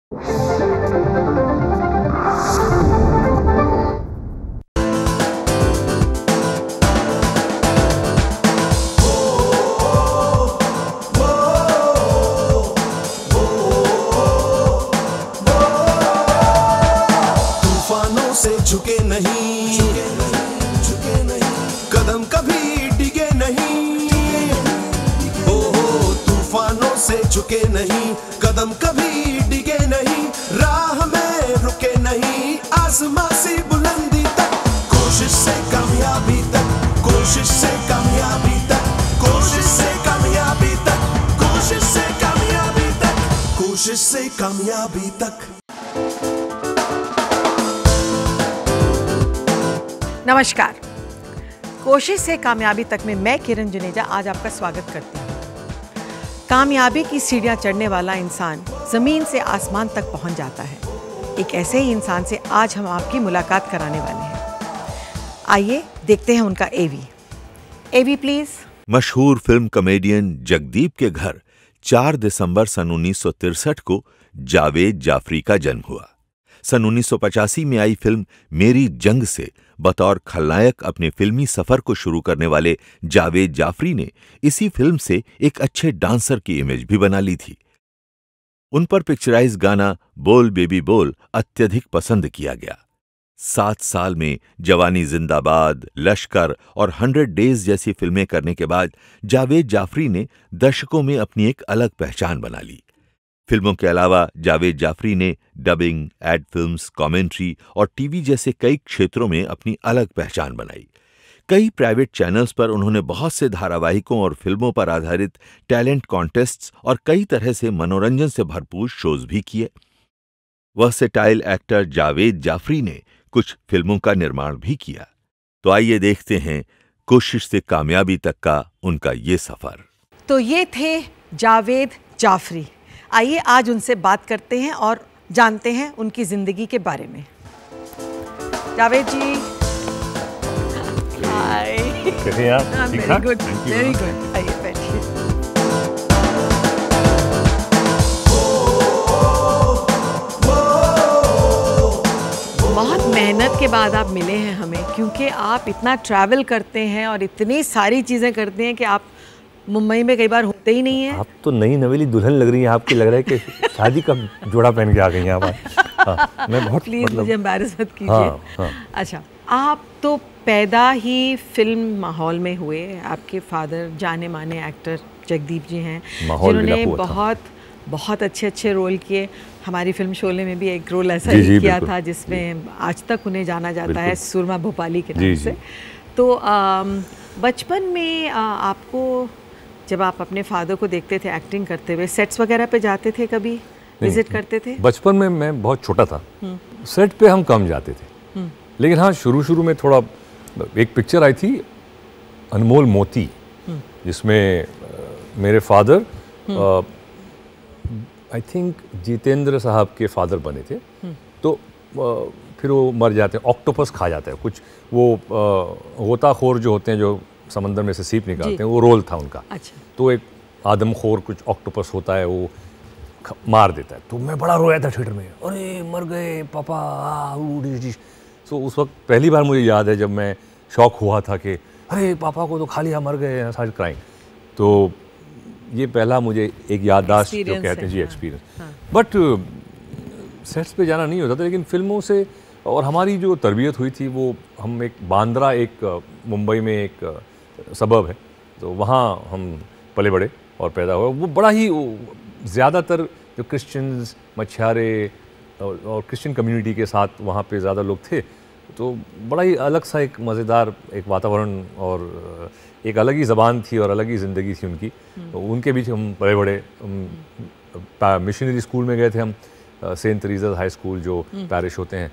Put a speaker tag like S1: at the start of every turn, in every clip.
S1: तूफानों से झुके नहीं, कदम कभी डिगे नहीं। तूफानों से झुके नहीं, कदम कभी डिगे नहीं, राह में रुके नहीं, आसमां से बुलंदी तक, कोशिश से कामयाबी तक, कोशिश से कामयाबी तक, कोशिश से कामयाबी तक, कोशिश से कामयाबी तक, कोशिश से कामयाबी तक।
S2: नमस्कार, कोशिश से कामयाबी तक में मैं किरण जुनेजा आज आपका स्वागत करती हूँ। कामयाबी की सीढ़ियाँ चढ़ने वाला इंसान ज़मीन से आसमान तक पहुँच जाता है। एक ऐसे ही इंसान से आज हम आपकी मुलाकात कराने वाले हैं। आइए देखते हैं उनका एवी। एवी प्लीज।
S3: मशहूर फिल्म कॉमेडियन जगदीप के घर 4 दिसंबर सन 1963 को जावेद जाफरी का जन्म हुआ। सन 1985 में आई फिल्म मेरी जंग से बतौर खलनायक अपने फिल्मी सफर को शुरू करने वाले जावेद जाफरी ने इसी फिल्म से एक अच्छे डांसर की इमेज भी बना ली थी। उन पर पिक्चराइज गाना बोल बेबी बोल अत्यधिक पसंद किया गया। 7 साल में जवानी जिंदाबाद, लश्कर और 100 डेज जैसी फिल्में करने के बाद जावेद जाफरी ने दर्शकों में अपनी एक अलग पहचान बना ली। फिल्मों के अलावा जावेद जाफरी ने डबिंग, एड फिल्म्स, कमेंट्री और टीवी जैसे कई क्षेत्रों में अपनी अलग पहचान बनाई। कई प्राइवेट चैनल्स पर उन्होंने बहुत से धारावाहिकों और फिल्मों पर आधारित टैलेंट कॉन्टेस्ट्स और कई तरह से मनोरंजन से भरपूर शोज भी किए। वर्सेटाइल एक्टर जावेद जाफरी ने कुछ फिल्मों का निर्माण भी किया। तो आइए देखते हैं कोशिश से कामयाबी तक का उनका ये सफर।
S2: तो ये थे जावेद जाफरी। आइए आज उनसे बात करते हैं और जानते हैं उनकी जिंदगी के बारे में। जावेद जी, हाय।
S4: कैसे हैं आप? ठीक ठाक?
S2: Very good, very good. आइए बैठिए। बहुत मेहनत के बाद आप मिले हैं हमें, क्योंकि आप इतना ट्रैवल करते हैं और इतनी सारी चीज़ें करते हैं कि आप मुंबई में कई बार होते ही नहीं है।
S4: आप तो नई नवेली दुल्हन लग रही हैं। आपकी लग रहा है कि शादी का जोड़ा पहन के आ गई हैं आप। हाँ, मैं बहुत
S2: प्लीज मुझे एम्बैरस मत कीजिए।
S4: हाँ।
S2: अच्छा, आप तो पैदा ही फिल्म माहौल में हुए। आपके फादर जाने माने एक्टर जगदीप जी हैं, जिन्होंने बहुत अच्छे रोल किए। हमारी फिल्म शोले में भी एक रोल ऐसा ही किया था जिसमें आज तक उन्हें जाना जाता है सुरमा भोपाली के नाम से। तो बचपन में आपको, जब आप अपने फादर को देखते थे एक्टिंग करते हुए, सेट्स वगैरह पे जाते थे, कभी विजिट करते थे?
S4: बचपन में मैं बहुत छोटा था, सेट पे हम कम जाते थे। लेकिन हाँ, शुरू में थोड़ा, एक पिक्चर आई थी अनमोल मोती, जिसमें मेरे फादर आई थिंक जितेंद्र साहब के फादर बने थे। तो फिर वो मर जाते हैं, ऑक्टोपस खा जाता है कुछ, वो गोताखोर जो होते हैं जो समंदर में से सीप निकालते हैं, वो रोल था उनका। अच्छा। तो एक आदमखोर कुछ ऑक्टोपस होता है, वो मार देता है। तो मैं बड़ा रोया था थिएटर में, अरे मर गए पापा। तो उस वक्त पहली बार मुझे याद है जब मैं शॉक हुआ था कि अरे पापा को तो खा लिया, मर गए, सारी क्राइंग। तो ये पहला मुझे एक याददाश्त जो कहते हैं जी, एक्सपीरियंस। बट सेट्स पे जाना नहीं होता था, लेकिन फिल्मों से और हमारी जो तरबियत हुई थी, वो हम एक बांद्रा, एक मुंबई में एक सबब है, तो वहाँ हम पले बड़े और पैदा हुए। वो बड़ा ही, ज़्यादातर जो क्रिश्चियंस, मछुआरे और क्रिश्चियन कम्युनिटी के साथ वहाँ पे ज़्यादा लोग थे। तो बड़ा ही अलग सा एक मज़ेदार एक वातावरण और एक अलग ही ज़बान थी और अलग ही ज़िंदगी थी उनकी। तो उनके बीच हम पले बड़े। मिशनरी स्कूल में गए थे हम, सेंट टेरेसा हाई स्कूल जो पैरिश होते हैं।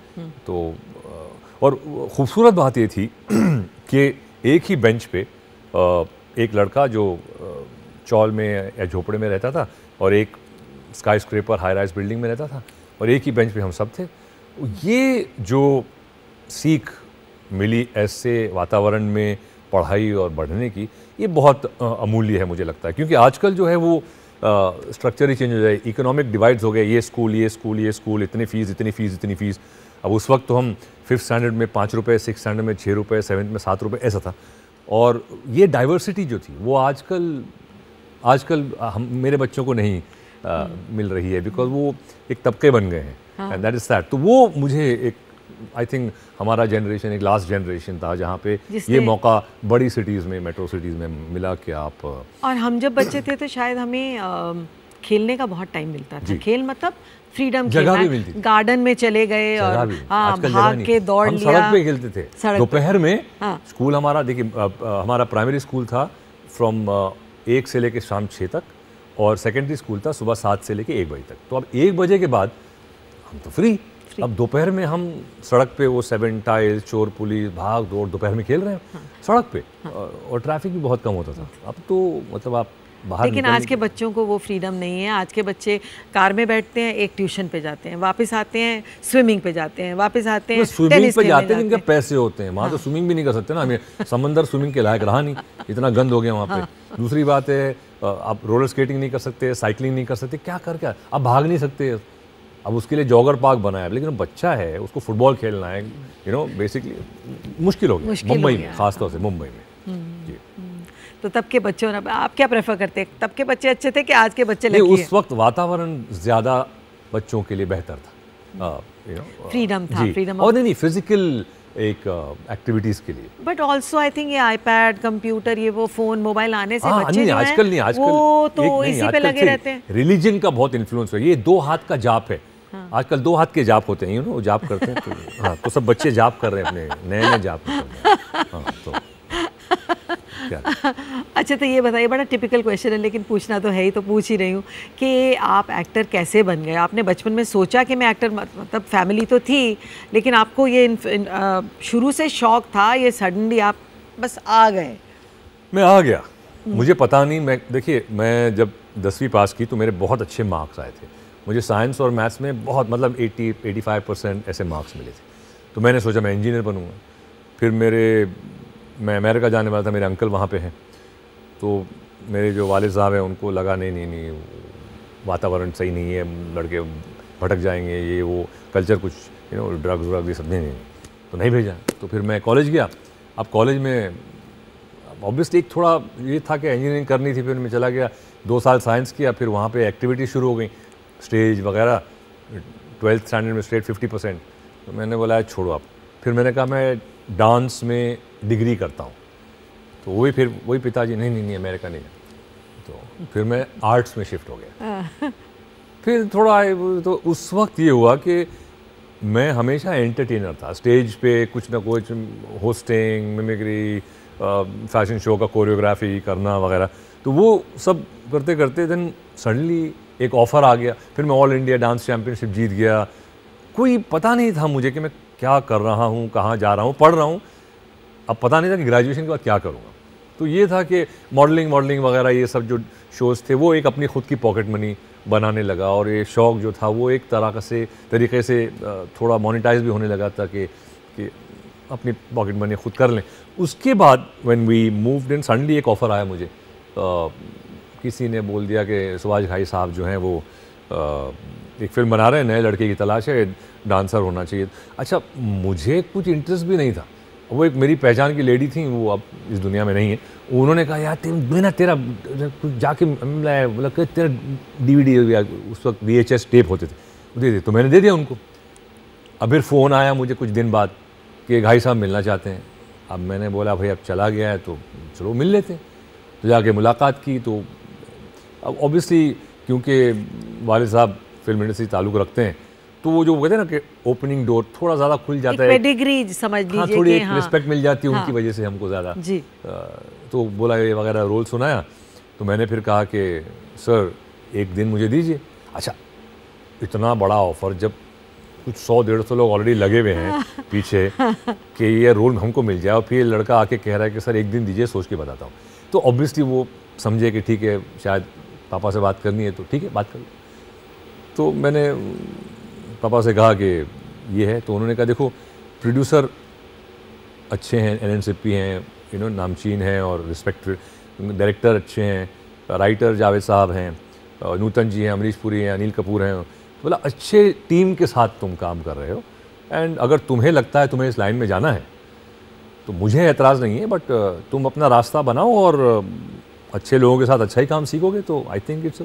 S4: तो और ख़ूबसूरत बात ये थी कि एक ही बेंच पे एक लड़का जो चौल में या झोपड़े में रहता था और एक sky scraper high rise building में रहता था, और एक ही बेंच पे हम सब थे। ये जो सीख मिली ऐसे वातावरण में पढ़ाई और बढ़ने की, ये बहुत अमूल्य है मुझे लगता है। क्योंकि आजकल जो है वो स्ट्रक्चर ही चेंज हो जाए, इकोनॉमिक डिवाइड्स हो गए, ये स्कूल ये स्कूल ये स्कूल, इतनी फ़ीस इतनी फ़ीस इतनी फ़ीस। अब उस वक्त तो हम 5th स्टैंडर्ड में 5 रुपये, 6th स्टैंडर्ड में 6 रुपये, 7th में 7 रुपये, ऐसा था। और ये डाइवर्सिटी जो थी वो आजकल हम मेरे बच्चों को नहीं मिल रही है, बिकॉज वो एक तबके बन गए हैं, एंड दैट इज़ सैड। तो वो मुझे एक आई थिंक हमारा जनरेशन एक लास्ट जनरेशन था जहाँ पे ये मौका बड़ी सिटीज़ में, मेट्रो सिटीज़ में मिला कि आप।
S2: और हम जब बच्चे थे तो शायद हमें खेलने का बहुत टाइम मिलता था। खेल मतलब फ्रीडम,
S4: जगह भी मिलती थी,
S2: गार्डन में चले गए और भाग के दौड़ लिया।
S4: हम सड़क पे खेलते थे दोपहर में। स्कूल हमारा देखिए, हमारा प्राइमरी स्कूल था फ्रॉम 1 से लेके शाम 6 तक, और सेकेंडरी स्कूल था सुबह 7 से लेके 1 बजे तक। तो अब 1 बजे के बाद हम तो फ्री। अब दोपहर में हम सड़क पे वो 7 टाइल्स, चोर पुलिस, भाग दौड़ दोपहर में खेल रहे हैं सड़क पे, और ट्रैफिक भी बहुत कम होता था। अब तो मतलब आप बाहर।
S2: लेकिन आज के बच्चों को वो फ्रीडम नहीं है। आज के बच्चे कार में बैठते हैं, एक ट्यूशन पे जाते हैं, वापस आते हैं स्विमिंग पे जाते हैं, वापस आते हैं
S4: स्विमिंग पे जाते हैं जिनके पैसे होते हैं। वहाँ तो स्विमिंग भी नहीं कर सकते ना, हमें समंदर स्विमिंग के लायक रहा नहीं, इतना गंद हो गया वहाँ पे। दूसरी बात है, आप रोलर स्केटिंग नहीं कर सकते, साइकिलिंग नहीं कर सकते, क्या कर क्या आप भाग नहीं सकते। अब उसके लिए जॉगर पार्क बनाया, लेकिन बच्चा है उसको फुटबॉल खेलना है, बेसिकली मुश्किल हो गया मुंबई में, खासतौर से मुंबई में। जी।
S2: तो तब के बच्चों, आप क्या प्रेफर करते हैं? तब के बच्चे अच्छे थे कि आज के बच्चे?
S4: उस वक्त वातावरण ज़्यादा बच्चों के लिए बेहतर था,
S2: फ्रीडम था, फ्रीडम
S4: और नहीं फिजिकल एक एक्टिविटीज के लिए।
S2: बट ऑल्सो आई थिंक ये आईपैड, कंप्यूटर, ये वो फोन, मोबाइल आने से बच्चे जो
S4: आजकल नहीं, आजकल
S2: वो तो इसी पे लगे रहते हैं।
S4: रिलीजन का बहुत इन्फ्लुएंस है, ये 2 हाथ का जाप है। आजकल 2 हाथ के जाप होते हैं, जाप करते हैं। तो हाँ, तो सब बच्चे जाप कर रहे हैं, अपने नए नए जाप कर रहे हैं। हाँ, तो क्या?
S2: अच्छा, तो ये बताइए, बड़ा टिपिकल क्वेश्चन है लेकिन पूछना तो है ही, तो पूछ ही रही हूँ कि आप एक्टर कैसे बन गए? आपने बचपन में सोचा कि मैं एक्टर, मतलब फैमिली तो थी, लेकिन आपको ये शुरू से शौक था, ये सडनली आप बस आ गए?
S4: मैं आ गया, मुझे पता नहीं। देखिए, मैं जब 10वीं पास की तो मेरे बहुत अच्छे मार्क्स आए थे। मुझे साइंस और मैथ्स में बहुत, मतलब 80-85% ऐसे मार्क्स मिले थे। तो मैंने सोचा मैं इंजीनियर बनूंगा। फिर मैं अमेरिका जाने वाला था, मेरे अंकल वहाँ पे हैं। तो मेरे जो वालिद साहब हैं उनको लगा नहीं वातावरण सही नहीं है, लड़के भटक जाएंगे, ये वो कल्चर कुछ ड्रग्स व्रग ये सब नहीं, तो नहीं भेजा। तो फिर मैं कॉलेज गया। अब कॉलेज में ऑब्वियसली एक थोड़ा ये था कि इंजीनियरिंग करनी थी। फिर मैं चला गया, 2 साल साइंस किया, फिर वहाँ पे एक्टिविटी शुरू हो गई, स्टेज वगैरह। 12th स्टैंडर्ड में स्टेट 50%। तो मैंने बोला छोड़ो आप। फिर मैंने कहा मैं डांस में डिग्री करता हूँ। तो वही पिताजी नहीं अमेरिका नहीं। तो फिर मैं आर्ट्स में शिफ्ट हो गया। फिर थोड़ा तो उस वक्त ये हुआ कि मैं हमेशा एंटरटेनर था। स्टेज पे कुछ ना कुछ होस्टिंग, मिमिक्री, फैशन शो का कोरियोग्राफी करना वगैरह। तो वो सब करते करते देन सडनली एक ऑफ़र आ गया। फिर मैं ऑल इंडिया डांस चैम्पियनशिप जीत गया। कोई पता नहीं था मुझे कि मैं क्या कर रहा हूँ, कहाँ जा रहा हूँ, पढ़ रहा हूँ। अब पता नहीं था कि ग्रेजुएशन के बाद क्या करूँगा। तो ये था कि मॉडलिंग वगैरह ये सब जो शोज़ थे वो एक अपनी खुद की पॉकेट मनी बनाने लगा, और ये शौक़ जो था वो एक तरीके से थोड़ा मोनेटाइज भी होने लगा था कि अपनी पॉकेट मनी खुद कर लें। उसके बाद when we moved in, suddenly एक ऑफ़र आया मुझे। किसी ने बोल दिया कि सुभाष घाई साहब जो हैं वो एक फ़िल्म बना रहे हैं, नए लड़के की तलाश है, डांसर होना चाहिए। अच्छा, मुझे कुछ इंटरेस्ट भी नहीं था। वो एक मेरी पहचान की लेडी थी, वो अब इस दुनिया में नहीं है। उन्होंने कहा यार तेरा जाके बोला कि तेरा DVD उस वक्त VHS टेप होते थे, दे दे। तो मैंने दे दिया उनको। अब फिर फ़ोन आया मुझे कुछ दिन बाद कि घाई साहब मिलना चाहते हैं। अब मैंने बोला भाई अब चला गया है तो चलो मिल लेते हैं। तो जाके मुलाकात की। तो अब ऑब्वियसली क्योंकि वालिद साहब फिल्म इंडस्ट्री ताल्लुक़ रखते हैं, तो वो जो कहते हैं ना कि ओपनिंग डोर थोड़ा ज़्यादा खुल जाता है,
S2: पेडिग्री समझ लीजिए।
S4: हाँ, थोड़ी एक रिस्पेक्ट मिल जाती है उनकी वजह से हमको ज़्यादा
S2: जी।
S4: तो बोला ये वगैरह रोल सुनाया। तो मैंने फिर कहा कि सर एक दिन मुझे दीजिए। अच्छा, इतना बड़ा ऑफ़र, जब कुछ 100-150 लोग ऑलरेडी लगे हुए हैं पीछे कि ये रोल हमको मिल जाए, और फिर लड़का आके कह रहा है कि सर एक दिन दीजिए, सोच के बताता हूँ। तो ऑब्वियसली वो समझे कि ठीक है, शायद पापा से बात करनी है, तो ठीक है बात कर लो। तो मैंने पापा से कहा कि ये है। तो उन्होंने कहा देखो प्रोड्यूसर अच्छे हैं, एलन सिप्पी हैं, नामचीन हैं और रिस्पेक्टेड, डायरेक्टर अच्छे हैं, राइटर जावेद साहब हैं, नूतन जी हैं, अमरीश पुरी हैं, अनिल कपूर हैं, बोला अच्छे टीम के साथ तुम काम कर रहे हो, एंड अगर तुम्हें लगता है तुम्हें इस लाइन में जाना है तो मुझे एतराज़ नहीं है, बट तुम अपना रास्ता बनाओ और अच्छे लोगों के साथ अच्छा ही काम सीखोगे तो आई थिंक इट्स।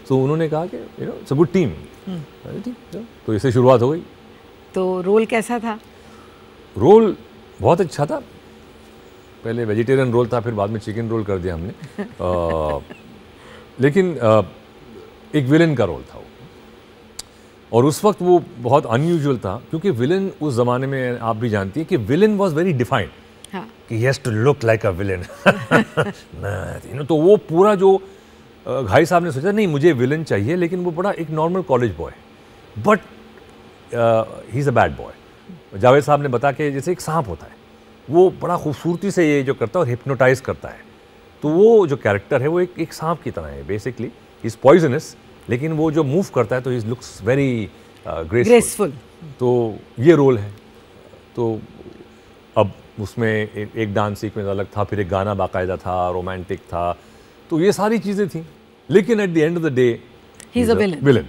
S4: तो उन्होंने कहा कि you know it's a good team, तो इससे शुरुआत हो गई।
S2: तो रोल कैसा था?
S4: रोल बहुत अच्छा था। पहले वेजिटेरियन रोल था, फिर बाद में चिकन रोल कर दिया हमने। लेकिन एक विलन का रोल था वो, और उस वक्त वो बहुत अनयूजुअल था, क्योंकि विलन उस ज़माने में आप भी जानती हैं कि विलन वॉज वेरी डिफाइंड, कि he has to look like a villain. तो वो पूरा जो घाई साहब ने सोचा नहीं मुझे विलन चाहिए, लेकिन वो बड़ा एक normal college boy, but he is a bad boy. Javed साहब ने बता के जैसे एक सांप होता है, वो बड़ा खूबसूरती से ये जो करता है और हिप्नोटाइज करता है, तो वो जो कैरेक्टर है वो एक सांप की तरह है बेसिकली। ही इज़ पॉइजनस, लेकिन वो जो मूव करता है तो ही लुक्स वेरी ग्रेसफुल। तो ये रोल है। तो अब उसमें एक डांस सीक्वेंस अलग था, फिर एक गाना बाकायदा था, रोमांटिक था, तो ये सारी चीज़ें थी, लेकिन at the end of the day he is a villain.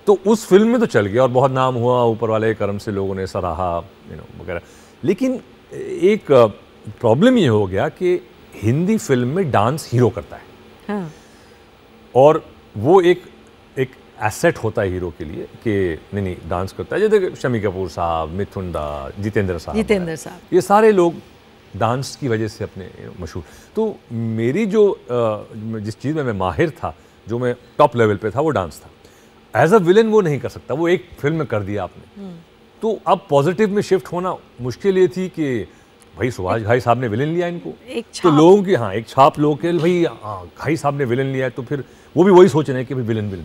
S4: तो उस फिल्म में तो चल गया और बहुत नाम हुआ, ऊपर वाले करम से लोगों ने सराहा, यू नो वगैरह। लेकिन एक प्रॉब्लम ये हो गया कि हिंदी फिल्म में डांस हीरो करता है, हाँ। और वो एक एसेट होता है हीरो के लिए कि नहीं डांस करता है। जैसे शमी कपूर साहब, मिथुन दा, जितेंद्र साहब, ये सारे लोग डांस की वजह से अपने मशहूर। तो मेरी जो जिस चीज़ में मैं माहिर था, जो मैं टॉप लेवल पे था, वो डांस था। एज अ विलन वो नहीं कर सकता, वो एक फिल्म में कर दिया आपने। तो अब पॉजिटिव में शिफ्ट होना मुश्किल ये थी कि भाई सुभाष घाई साहब ने विलन लिया इनको, तो लोगों की एक छाप लोग के भाई घाई साहब ने विलन लिया है, तो फिर वो भी वही सोच रहे हैं कि भाई विलन।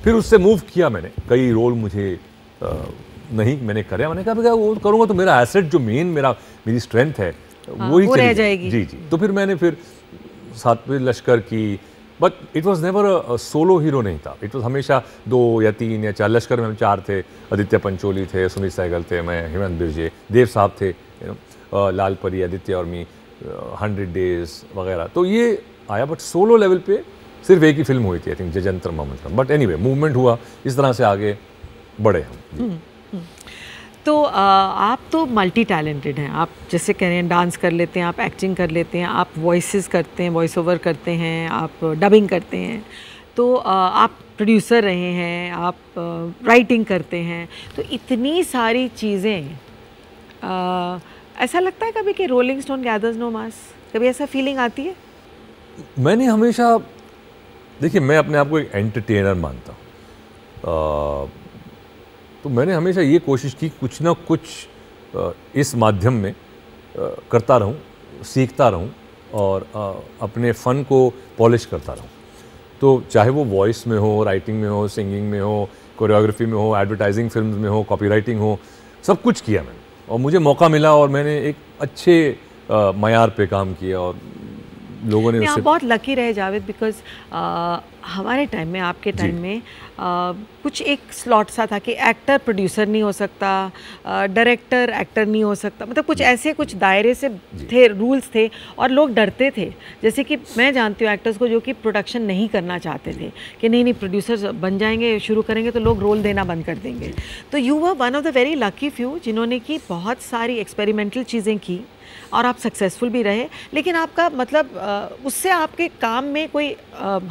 S4: फिर उससे मूव किया मैंने, कई रोल मुझे नहीं मैंने करे, मैंने कहा वो करूँगा तो मेरा एसेट जो मेरी स्ट्रेंथ है वही
S2: रह जाएगी।
S4: जी। तो फिर मैंने सातवें लश्कर की, but it was never a solo hero नहीं था, इट वॉज हमेशा 2 या 3 या 4। लश्कर में हम 4 थे, आदित्य पंचोली थे, सुमित सहगल थे, मैं, हेमंत बिरजे, देव साहब थे, लाल परी, आदित्य और मी, 100 डेज वगैरह। तो ये आया, बट सोलो लेवल पे सिर्फ एक ही फिल्म हुई थी, आई थिंक जजंतर मोहम्मद का। बट एनीवे मूवमेंट हुआ, इस तरह से आगे बढ़े हम।
S2: तो आप तो मल्टी टैलेंटेड हैं, आप जैसे कह रहे हैं डांस कर लेते हैं, आप एक्टिंग कर लेते हैं, आप वॉइसेस करते हैं, वॉइस ओवर करते हैं, आप डबिंग करते हैं, तो आप प्रोड्यूसर रहे हैं, आप राइटिंग करते हैं, तो इतनी सारी चीज़ें, ऐसा लगता है कभी कि रोलिंग स्टोन गैदर्स नो मास? कभी ऐसा फीलिंग आती है?
S4: मैंने हमेशा, देखिए मैं अपने आप को एक एंटरटेनर मानता हूँ, तो मैंने हमेशा ये कोशिश की कुछ ना कुछ इस माध्यम में करता रहूं, सीखता रहूं और अपने फ़न को पॉलिश करता रहूं। तो चाहे वो वॉइस में हो, राइटिंग में हो, सिंगिंग में हो, कोरियोग्राफी में हो, एडवर्टाइजिंग फिल्म्स में हो, कॉपीराइटिंग हो, सब कुछ किया मैंने, और मुझे मौका मिला और मैंने एक अच्छे मयार पे काम किया और लोगों ने
S2: आप बहुत लकी रहे जावेद, बिकॉज हमारे टाइम में, आपके टाइम में कुछ एक स्लॉट सा था कि एक्टर प्रोड्यूसर नहीं हो सकता, डायरेक्टर एक्टर नहीं हो सकता, मतलब कुछ ऐसे कुछ दायरे से थे, रूल्स थे, और लोग डरते थे। जैसे कि मैं जानती हूँ एक्टर्स को जो कि प्रोडक्शन नहीं करना चाहते थे कि नहीं प्रोड्यूसर बन जाएंगे, शुरू करेंगे तो लोग रोल देना बंद कर देंगे। तो you were one of the very lucky few जिन्होंने की बहुत सारी एक्सपेरिमेंटल चीज़ें की और आप सक्सेसफुल भी रहे, लेकिन आपका मतलब उससे आपके काम में कोई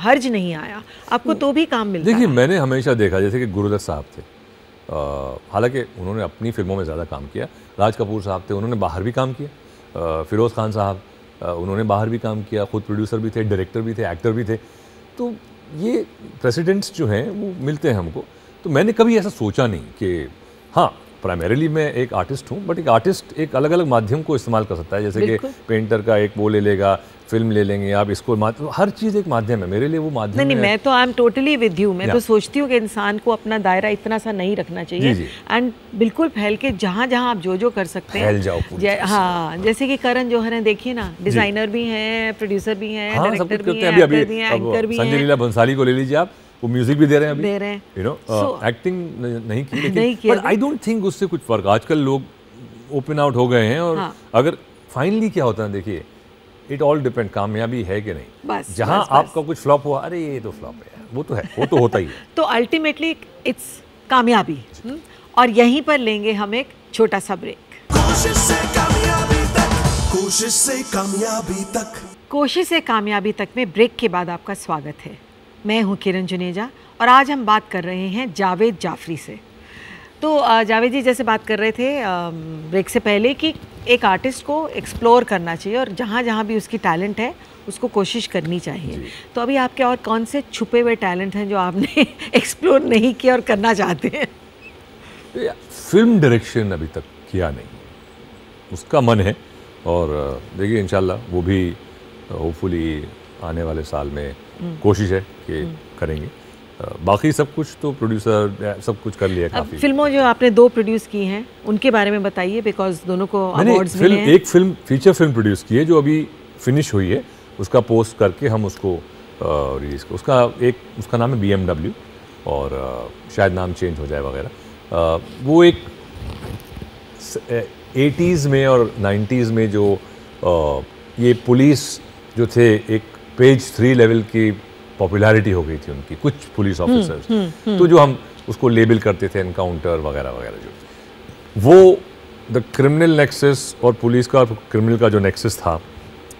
S2: हर्ज नहीं आया, आपको तो भी काम मिलता।
S4: देखिए मैंने हमेशा देखा, जैसे कि गुरुदत्त साहब थे, हालांकि उन्होंने अपनी फिल्मों में ज़्यादा काम किया, राज कपूर साहब थे, उन्होंने बाहर भी काम किया, फिरोज़ खान साहब, उन्होंने बाहर भी काम किया, खुद प्रोड्यूसर भी थे, डायरेक्टर भी थे, एक्टर भी थे। तो ये प्रेसिडेंट्स जो हैं वो मिलते हैं हमको। तो मैंने कभी ऐसा सोचा नहीं कि हाँ प्राइमरीली मैं एक आर्टिस्ट हूँ, बट एक आर्टिस्ट एक अलग अलग माध्यम को इस्तेमाल कर सकता है, जैसे कि पेंटर का एक वो ले लेगा, फिल्म ले लेंगे आप, इसको हर चीज़ एक माध्यम है, मेरे लिए वो माध्यम
S2: नहीं, मैं तो I am totally with you. मैं तो सोचती हूँ कि इंसान को अपना दायरा इतना सा नहीं रखना चाहिए, एंड बिल्कुल फैल के जहाँ जहाँ आप जो कर सकते हैं फैल जाओ। हाँ, जैसे कि करण जौहर हैं, देखिए ना, डिज़ाइनर भी हैं, प्रोड्यूसर भी हैं, डायरेक्टर भी हैं, एक्टर भी हैं।
S4: संजय लीला भंसाली को ले लीजिए आप, वो म्यूजिक भी दे रहे हैं, यू नो, एक्टिंग नहीं की, लेकिन बट आई डोंट थिंक उससे कुछ फर्क। आजकल लोग ओपन आउट हो गए हैं, और अगर फाइनली क्या होता है, देखिए इट ऑल डिपेंड, कामयाबी है कि नहीं। जहाँ आपका कुछ फ्लॉप हुआ, अरे ये तो फ्लॉप है, वो तो है, वो तो होता ही है।
S2: तो अल्टीमेटली इट्स कामयाबी। और यहीं पर लेंगे हम एक छोटा सा ब्रेक।
S1: कोशिश से कामयाबी तक, कोशिश से कामयाबी तक,
S2: कोशिश से कामयाबी तक में ब्रेक के बाद आपका स्वागत है। मैं हूं किरण जुनेजा और आज हम बात कर रहे हैं जावेद जाफरी से। तो जावेद जी जैसे बात कर रहे थे ब्रेक से पहले कि एक आर्टिस्ट को एक्सप्लोर करना चाहिए और जहाँ जहाँ भी उसकी टैलेंट है उसको कोशिश करनी चाहिए। तो अभी आपके और कौन से छुपे हुए टैलेंट हैं जो आपने एक्सप्लोर नहीं किया और करना चाहते हैं?
S4: फिल्म डायरेक्शन अभी तक किया नहीं, उसका मन है और देखिए इंशाल्लाह वो भी होपफुली आने वाले साल में कोशिश है कि करेंगे। बाकी सब कुछ तो प्रोड्यूसर सब कुछ कर लिया काफ़ी।
S2: फिल्मों जो आपने 2 प्रोड्यूस की हैं उनके बारे में बताइए, बिकॉज दोनों को अवार्ड्स मिले हैं।
S4: एक फिल्म फीचर फिल्म प्रोड्यूस की है जो अभी फिनिश हुई है, उसका पोस्ट करके हम उसको रिलीज़ कर, उसका नाम है BMW और शायद नाम चेंज हो जाए वगैरह। वो एक 80s में और 90s में जो ये पुलिस जो थे एक पेज 3 लेवल की पॉपुलैरिटी हो गई थी उनकी, कुछ पुलिस ऑफिसर्स तो जो हम उसको लेबल करते थे एनकाउंटर वगैरह वगैरह, जो वो द क्रिमिनल नेक्सस और पुलिस का क्रिमिनल का जो नेक्सस था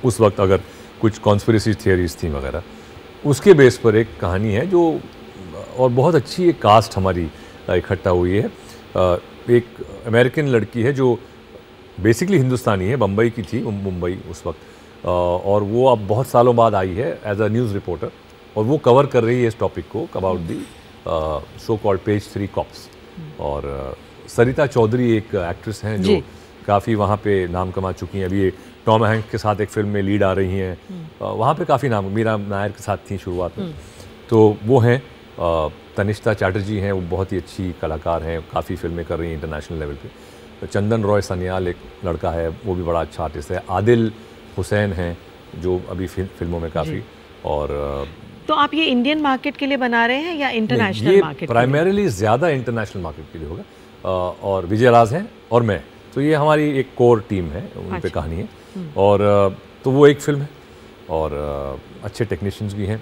S4: उस वक्त, अगर कुछ कॉन्स्पिरेसी थियरीज थी वगैरह, उसके बेस पर एक कहानी है जो, और बहुत अच्छी एक कास्ट हमारी इकट्ठा हुई है। एक अमेरिकन लड़की है जो बेसिकली हिंदुस्तानी है, बम्बई की थी, मुंबई उस वक्त, और वो अब बहुत सालों बाद आई है एज अ न्यूज़ रिपोर्टर और वो कवर कर रही है इस टॉपिक को about the so called page 3 cops. और सरिता चौधरी एक एक्ट्रेस हैं जो काफ़ी वहाँ पे नाम कमा चुकी हैं, अभी टॉम हैंक्स के साथ एक फिल्म में लीड आ रही हैं, वहाँ पे काफ़ी नाम, मीरा नायर के साथ थी शुरुआत में, तो वो हैं। तनिष्ठा चैटर्जी हैं, वो बहुत ही अच्छी कलाकार हैं, काफ़ी फिल्में कर रही हैं इंटरनेशनल लेवल पे। चंदन रॉय सन्याल एक लड़का है, वो भी बड़ा अच्छा आर्टिस्ट है। आदिल हुसैन हैं जो अभी फिल्मों में काफ़ी। और
S2: तो आप ये इंडियन मार्केट के लिए बना रहे हैं या इंटरनेशनल मार्केट?
S4: प्राइमरीली ज़्यादा इंटरनेशनल मार्केट के लिए होगा। और विजय राज हैं और मैं, तो ये हमारी एक कोर टीम है, उन पे कहानी है। और तो वो एक फिल्म है और अच्छे टेक्नीशियंस भी हैं।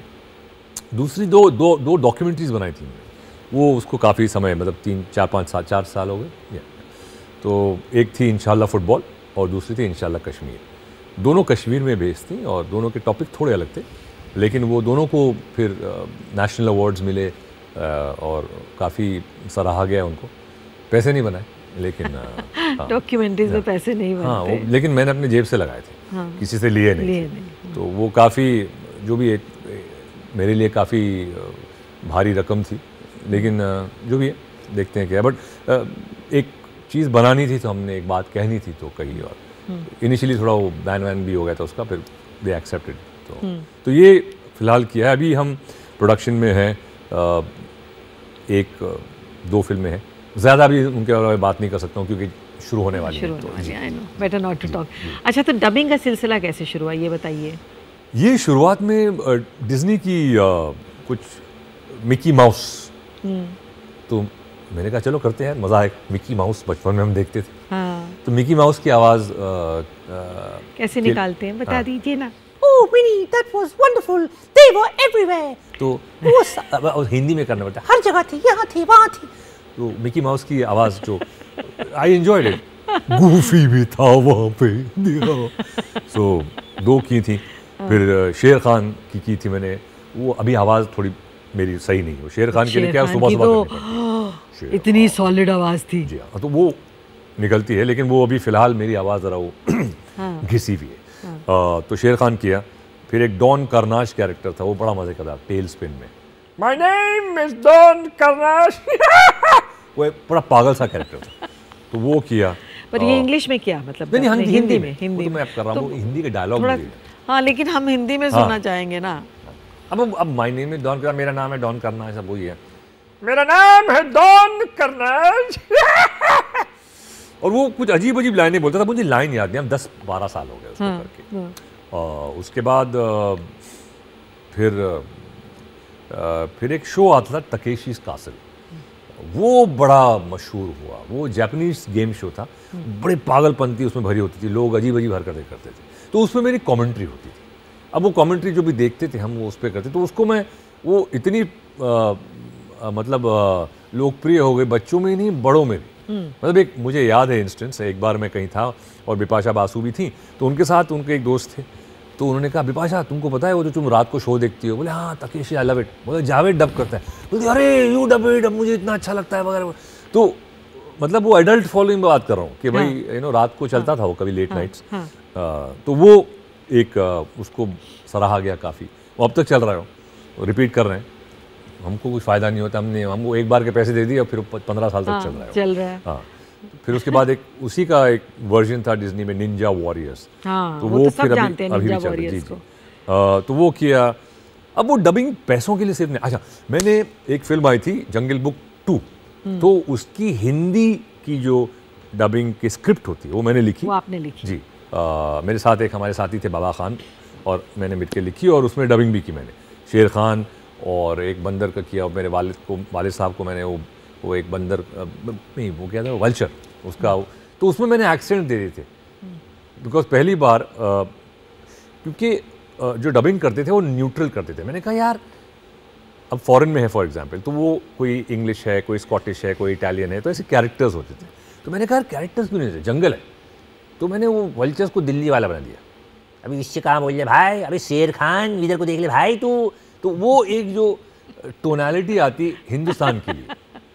S4: दूसरी दो डॉक्यूमेंट्रीज बनाई थी, वो उसको काफ़ी समय, मतलब 4 साल हो गए। तो एक थी इंशाल्लाह फुटबॉल और दूसरी थी इंशाल्लाह कश्मीर। दोनों कश्मीर में बेस्ड थी और दोनों के टॉपिक थोड़े अलग थे, लेकिन वो दोनों को फिर नेशनल अवार्ड्स मिले और काफ़ी सराहा गया उनको। पैसे नहीं बनाए लेकिन
S2: डॉक्यूमेंट्रीज में पैसे नहीं बनते।
S4: लेकिन मैंने अपने जेब से लगाए थे, किसी से लिए नहीं। तो वो काफ़ी, जो भी मेरे लिए काफ़ी भारी रकम थी, लेकिन जो भी है देखते हैं क्या। बट एक चीज़ बनानी थी तो हमने एक बात कहनी थी तो कही, और इनिशियली थोड़ा वो बैन भी हो गया था उसका, फिर दे एक्सेप्टेड। तो ये फ़िलहाल किया है। अभी हम प्रोडक्शन में हैं, 1-2 फिल्में हैं, ज़्यादा अभी उनके बारे में बात नहीं कर सकता हूँ क्योंकि शुरू होने वाली है।
S2: I know, better not to talk. अच्छा, तो डबिंग का सिलसिला कैसे शुरू हुआ ये बताइए?
S4: ये शुरुआत में डिज्नी की कुछ मिकी माउस, तो मैंने कहा चलो करते हैं, मज़ा है। मिकी माउस बचपन में हम देखते थे। तो मिकी माउस की आवाज़
S2: कैसे निकालते हैं बता दीजिए ना। Oh, Winnie, that was wonderful. They were everywhere.
S4: तो हिंदी में करना पड़ता है,
S2: हर जगह थे, यहाँ थे, वहाँ थे।
S4: तो मिकी माउस की आवाज़ जो आई एंजॉयड इट। गूफी भी था वहाँ पे। सो 2 की थी, फिर शेर खान की थी मैंने। वो अभी आवाज़ थोड़ी मेरी सही नहीं है। शेर खान के लिए क्या सुबह
S2: तो इतनी सॉलिड आवाज़ थी।
S4: जी हाँ, तो वो निकलती है, लेकिन वो अभी फ़िलहाल मेरी आवाज़ ज़रा वो घिसी हुई है। तो शेर खान किया। फिर एक डॉन करनाश कैरेक्टर था, वो बड़ा मज़े का था, टेल स्पिन में। My name is Don Karnash. वो एक बड़ा पागल सा कैरेक्टर था, तो वो किया।
S2: पर ये इंग्लिश में क्या मतलब?
S4: नहीं, हिंदी में। तो मैं अब कर रहा हूँ हिंदी के डायलॉग।
S2: हाँ, लेकिन हम हिंदी में सुनना चाहेंगे ना।
S4: अब माय नेम इज डॉन करनाश, मेरा नाम है डॉन करनाश, सब वही है, मेरा नाम है डॉन करनाश। और वो कुछ अजीब अजीब लाइनें बोलता था, मुझे लाइन याद नहीं, हम 10-12 साल हो गए उसको करके। उसके बाद फिर एक शो आता था तकेशीज़ कासल, वो बड़ा मशहूर हुआ। वो जापानीज गेम शो था, बड़े पागलपंती उसमें भरी होती थी, लोग अजीब अजीब हरकतें करते थे, तो उसमें मेरी कमेंट्री होती थी। अब वो कमेंट्री जो भी देखते थे हम, वो उस पर करते, तो उसको मैं वो इतनी मतलब लोकप्रिय हो गई, बच्चों में ही नहीं बड़ों में भी। मतलब एक मुझे याद है इंस्टेंस, एक बार मैं कहीं था और बिपाशा बासु भी थी, तो उनके साथ उनके एक दोस्त थे, तो उन्होंने कहा बिपाशा तुमको पता है वो जो तुम रात को शो देखती हो? बोले हाँ तकेशी आई लव इट। बोले जावेद डब करता है? बोले अरे यू डब इट, मुझे इतना अच्छा लगता है वगैरह। तो मतलब वो एडल्ट फॉलोइंग में बात कर रहा हूँ कि भाई यू नो रात को चलता था वो कभी लेट नाइट्स, तो वो एक उसको सराहा गया काफ़ी, वो अब तक चल रहा है, रिपीट कर रहे हैं, हमको कुछ फ़ायदा नहीं होता, हमको एक बार के पैसे दे दिए और फिर 15 साल तक चल रहा है। हाँ, फिर उसके बाद एक उसी का एक वर्जन था डिज्नी में, निंजा वॉरियर्स, तो वो फिर अभी भी चल रहा है। जी तो वो किया। अब वो डबिंग पैसों के लिए सिर्फ नहीं, अच्छा मैंने एक फिल्म आई थी जंगल बुक 2, तो उसकी हिंदी की जो डबिंग की स्क्रिप्ट होती है वो मैंने लिखी।
S2: वो आपने लिखी? जी।
S4: मेरे साथ एक हमारे साथी थे बाबा खान, और मैंने मिलकर लिखी और उसमें डबिंग भी की मैंने। शेर खान और एक बंदर का किया, मेरे वालिद साहब को मैंने वो एक बंदर नहीं वो क्या था वल्चर उसका, तो उसमें मैंने एक्सेंट दे दिए थे, बिकॉज पहली बार क्योंकि जो डबिंग करते थे वो न्यूट्रल करते थे। मैंने कहा यार अब फॉरेन में है फॉर एग्जांपल, तो वो कोई इंग्लिश है, कोई स्कॉटिश है, कोई इटालियन है, तो ऐसे कैरेक्टर्स होते थे। तो मैंने कहा कैरेक्टर्स क्यों नहीं थे, जंगल है, तो मैंने वो वल्चर्स को दिल्ली वाला बना दिया। अभी इससे कहाँ बोल ले भाई, अभी शेर खान इधर को देख ले भाई तू, तो वो एक जो टोनैलिटी आती हिंदुस्तान के लिए,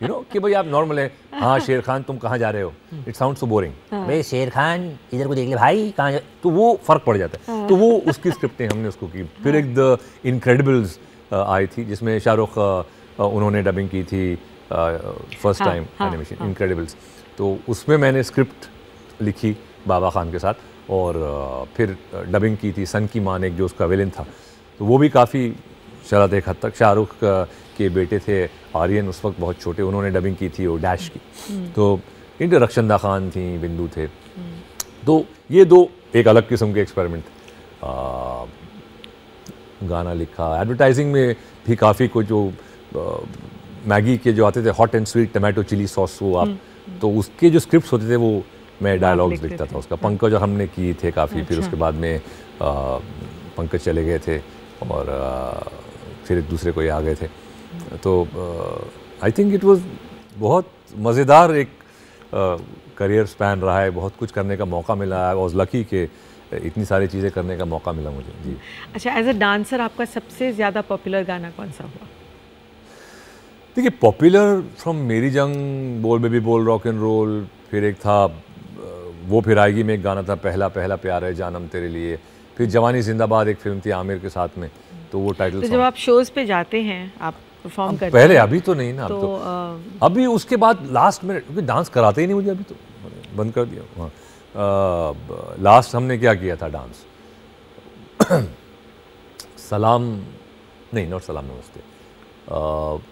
S4: यू नो कि भाई आप नॉर्मल है, हाँ शेर खान तुम कहाँ जा रहे हो, इट साउंड सो बोरिंग, भाई शेर खान इधर को देख ले भाई कहाँ, तो वो फर्क पड़ जाता है। तो वो उसकी स्क्रिप्टें हमने उसको की। फिर एक द इनक्रेडिबल्स आई थी जिसमें शाहरुख उन्होंने डबिंग की थी फर्स्ट टाइम एनिमेशन इनक्रेडिबल्स, तो उसमें मैंने स्क्रिप्ट लिखी बाबा खान के साथ, और फिर डबिंग की थी सन की मान, एक जो उसका विलेन था, तो वो भी काफ़ी चला था एक हद तक। शाहरुख के बेटे थे आर्यन, उस वक्त बहुत छोटे, उन्होंने डबिंग की थी वो डैश की, तो इनके रक्षंदा खान थी, बिंदु थे, तो ये दो एक अलग किस्म के एक्सपेरिमेंट। गाना लिखा, एडवर्टाइजिंग में भी काफ़ी कुछ, जो मैगी के जो आते थे hot and sweet tomato chilli sauce, वो आप तो उसके जो स्क्रिप्ट्स होते थे वो मैं डायलॉग्स लिखता था उसका। पंकज और हमने की थे काफ़ी, फिर उसके बाद में पंकज चले गए थे और फिर एक दूसरे को ये आ गए थे, तो आई थिंक इट वाज बहुत मज़ेदार एक करियर स्पैन रहा है, बहुत कुछ करने का मौका मिला। आई वाज लकी कि इतनी सारी चीज़ें करने का मौका मिला मुझे। जी
S2: अच्छा, एज अ डांसर आपका सबसे ज़्यादा पॉपुलर गाना कौन सा हुआ?
S4: देखिए पॉपुलर फ्रॉम मेरी जंग, बोल बेबी बोल, रॉक एंड रोल, फिर एक था वो फिर आएगी में एक गाना था पहला पहला प्यार है जानम तेरे लिए, फिर जवानी जिंदाबाद एक फिल्म थी आमिर के साथ में, तो वो टाइटल।
S2: तो जब आप शोज़ पे जाते हैं, आप परफॉर्म करते
S4: पहले
S2: हैं,
S4: अभी तो नहीं ना, तो अभी उसके बाद लास्ट में, क्योंकि डांस कराते ही नहीं मुझे, अभी तो बंद कर दिया। हाँ लास्ट हमने क्या किया था डांस सलाम नहीं, नॉट सलाम नमस्ते,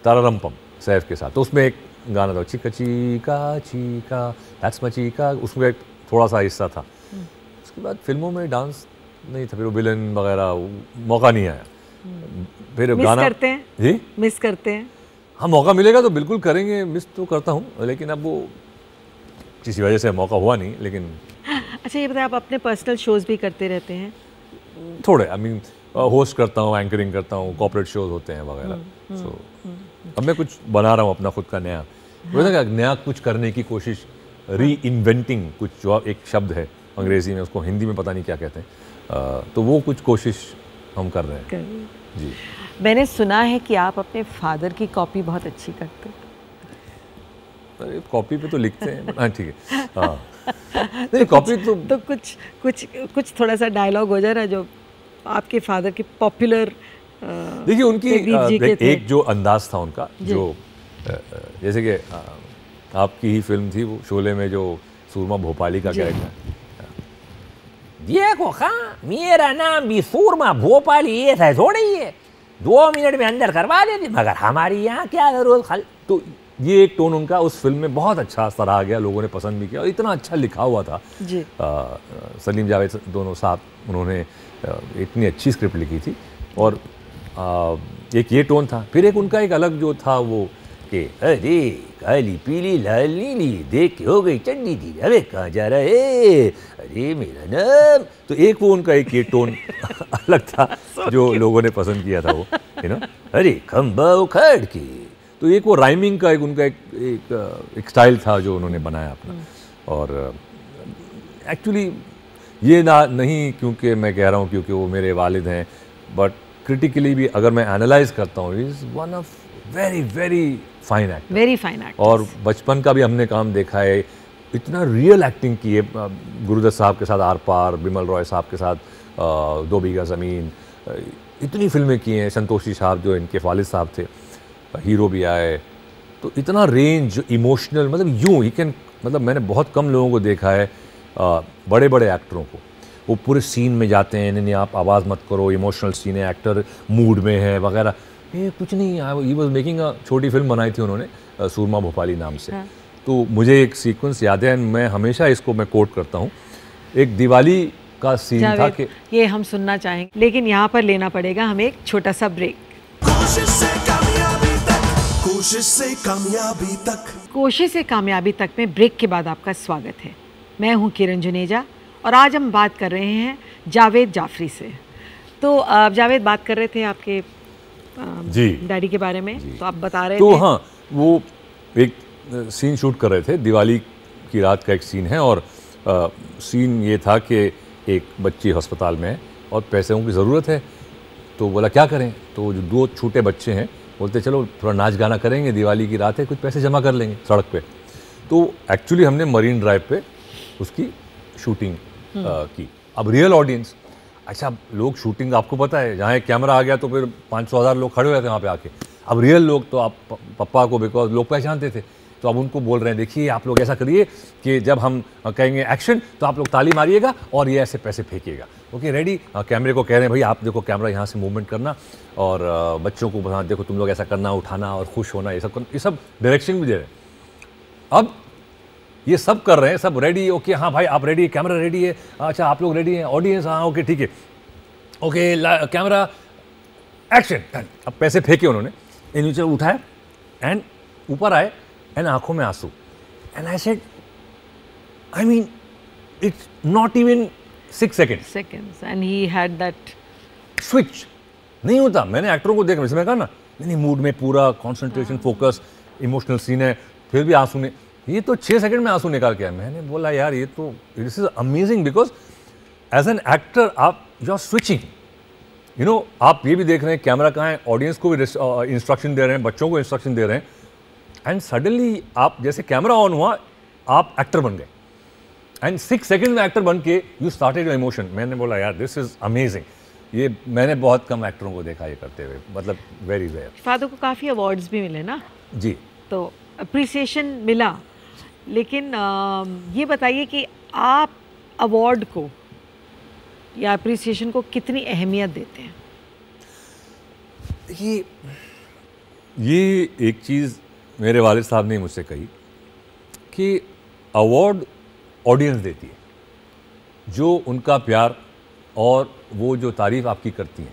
S4: तारारंपम सैफ के साथ, तो उसमें एक गाना था चिका चीका चीका दैट्स माय चीका, उसमें एक थोड़ा सा हिस्सा था। उसके बाद फिल्मों में डांस नहीं था, फिर वो विलन वगैरह मौका नहीं आया। फिर
S2: मिस
S4: गाना
S2: करते हैं?
S4: जी
S2: मिस करते हैं?
S4: हाँ मौका मिलेगा तो बिल्कुल करेंगे, मिस तो करता हूँ, लेकिन अब वो किसी वजह से मौका हुआ नहीं। लेकिन
S2: अच्छा ये बताएं, आप अपने पर्सनल शोज़ भी करते रहते हैं?
S4: थोड़े, आई मीन होस्ट करता हूँ, एंकरिंग करता हूँ, कॉर्पोरेट शोज होते हैं वगैरह। सो अब मैं कुछ बना रहा हूँ अपना खुद का नया, नया कुछ करने की कोशिश, री इन्वेंटिंग कुछ, जो एक शब्द है अंग्रेजी में, उसको हिंदी में पता नहीं क्या कहते हैं, तो वो कुछ कोशिश हम कर रहे हैं। जी
S2: मैंने सुना है कि आप अपने फादर की कॉपी बहुत अच्छी करते हैं।
S4: अरे कॉपी पे तो लिखते हैं, हाँ ठीक है, हाँ नहीं कॉपी तो
S2: कुछ थोड़ा सा डायलॉग हो जा रहा है जो आपके फादर की पॉपुलर।
S4: देखिए उनकी एक जो अंदाज था उनका, जो जैसे कि आपकी ही फिल्म थी वो शोले में, जो सूरमा भोपाली का कैरेक्टर,
S5: देखो मेरा नाम भी सूरमा भोपाली, ये है थोड़ी है 2 मिनट में अंदर करवा देती, मगर हमारी यहाँ क्या जरूरत खल।
S4: तो ये एक टोन उनका उस फिल्म में बहुत अच्छा सराहा गया, लोगों ने पसंद भी किया, और इतना अच्छा लिखा हुआ था
S2: जी।
S4: सलीम जावेद दोनों साथ, उन्होंने इतनी अच्छी स्क्रिप्ट लिखी थी, और एक ये टोन था। फिर एक उनका एक अलग जो था वो
S5: के अरे काली पीली लाल नीली देख के हो गई चंडी दी, अरे कहाँ जा रहा है, अरे मेरा नाम। तो एक वो उनका एक ये टोन अलग था जो लोगों ने पसंद किया था, वो अरे खंबा उखाड़ के। तो एक वो राइमिंग का एक उनका एक स्टाइल था जो उन्होंने बनाया अपना। और एक्चुअली ये नहीं क्योंकि मैं कह रहा हूँ क्योंकि वो मेरे वालिद हैं, बट क्रिटिकली भी अगर मैं एनालाइज करता हूँ, is one of very very fine actor,
S2: very fine actor.
S5: और बचपन का भी हमने काम देखा है, इतना रियल एक्टिंग की है गुरुदत्त साहब के साथ आर पार, बिमल रॉय साहब के साथ 2 बीघा ज़मीन, इतनी फिल्में की हैं। संतोषी साहब जो इनके वालिद साहब थे, हीरो भी आए। तो इतना रेंज इमोशनल, मतलब यूँ ही कैन, मतलब मैंने बहुत कम लोगों को देखा है बड़े बड़े एक्टरों को, वो पूरे सीन में जाते हैं, नहीं आप आवाज़ मत करो, इमोशनल सीन है, एक्टर मूड में है वगैरह। ये कुछ नहीं, ही वॉज मेकिंग अ छोटी फिल्म बनाई थी उन्होंने सूरमा भोपाली नाम से। हाँ। तो मुझे एक सीक्वेंस याद है, मैं हमेशा इसको मैं कोट करता हूँ। एक दिवाली का सीन था कि
S2: ये हम सुनना चाहेंगे, लेकिन यहाँ पर लेना पड़ेगा हमें एक छोटा सा ब्रेक।
S1: कोशिश से कामयाबी तक, कोशिश से कामयाबी तक,
S2: कोशिश से कामयाबी तक में ब्रेक के बाद आपका स्वागत है। मैं हूँ किरण जुनेजा और आज हम बात कर रहे हैं जावेद जाफरी से। तो जावेद बात कर रहे थे आपके
S4: जी
S2: डैडी के बारे में, तो आप बता रहे
S4: तो
S2: थे।
S4: हाँ, वो एक सीन शूट कर रहे थे, दिवाली की रात का एक सीन है, और सीन ये था कि एक बच्ची अस्पताल में है और पैसों की ज़रूरत है। तो बोला क्या करें, तो जो 2 छोटे बच्चे हैं बोलते चलो थोड़ा नाच गाना करेंगे, दिवाली की रात है, कुछ पैसे जमा कर लेंगे सड़क पे। तो एक्चुअली हमने मरीन ड्राइव पे उसकी शूटिंग की। अब रियल ऑडियंस, अच्छा लोग शूटिंग आपको पता है, जहाँ एक कैमरा आ गया तो फिर 500,000 लोग खड़े हुए थे वहाँ पे आके। अब रियल लोग तो आप पप्पा को बिकॉज लोग पहचानते थे, तो अब उनको बोल रहे हैं देखिए आप लोग ऐसा करिए कि जब हम कहेंगे एक्शन तो आप लोग ताली मारिएगा और ये ऐसे पैसे फेंकिएगा। ओके रेडी, कैमरे को कह रहे हैं भाई आप देखो कैमरा यहाँ से मूवमेंट करना, और बच्चों को हाँ देखो तुम लोग ऐसा करना, उठाना और खुश होना, ये सब डायरेक्शन भी दे रहे हैं। अब ये सब कर रहे हैं, सब रेडी, ओके हाँ भाई आप रेडी, कैमरा रेडी है, अच्छा आप लोग रेडी हैं, ऑडियंस हाँ ओके ठीक है, ओके कैमरा एक्शन। अब पैसे फेंके उन्होंने, नीचे उठाए एंड ऊपर आए एंड आंखों में आंसू, and I said I mean it's not even 6 seconds
S2: and he had that
S4: switch. नहीं होता, मैंने एक्टरों को देखा, मैं कहा ना नहीं मूड में पूरा कंसंट्रेशन फोकस, इमोशनल सीन है, फिर भी आंसू ने, ये तो 6 सेकंड में आंसू निकाल के आया। मैंने बोला यार ये तो this is amazing, because as an actor आप you are switching, you know, आप ये भी देख रहे हैं कैमरा कहाँ है, ऑडियंस को भी इंस्ट्रक्शन दे रहे हैं, बच्चों को इंस्ट्रक्शन दे रहे हैं, एंड सडनली आप जैसे कैमरा ऑन हुआ आप एक्टर बन गए, एंड 6 सेकंड में एक्टर बन के यू स्टार्टेड योर इमोशन। मैंने बोला यार दिस इज अमेजिंग, ये मैंने बहुत कम एक्टरों को देखा ये करते हुए, मतलब वेरी रेयर।
S2: फादर को काफ़ी अवार्ड्स भी मिले ना
S4: जी,
S2: तो अप्रिसिएशन मिला, लेकिन ये बताइए कि आप अवार्ड को या अप्रिसिएशन को कितनी अहमियत देते हैं?
S4: देखिए ये एक चीज़ मेरे वालिद साहब ने मुझसे कही कि अवार्ड ऑडियंस देती है, जो उनका प्यार और वो जो तारीफ़ आपकी करती हैं,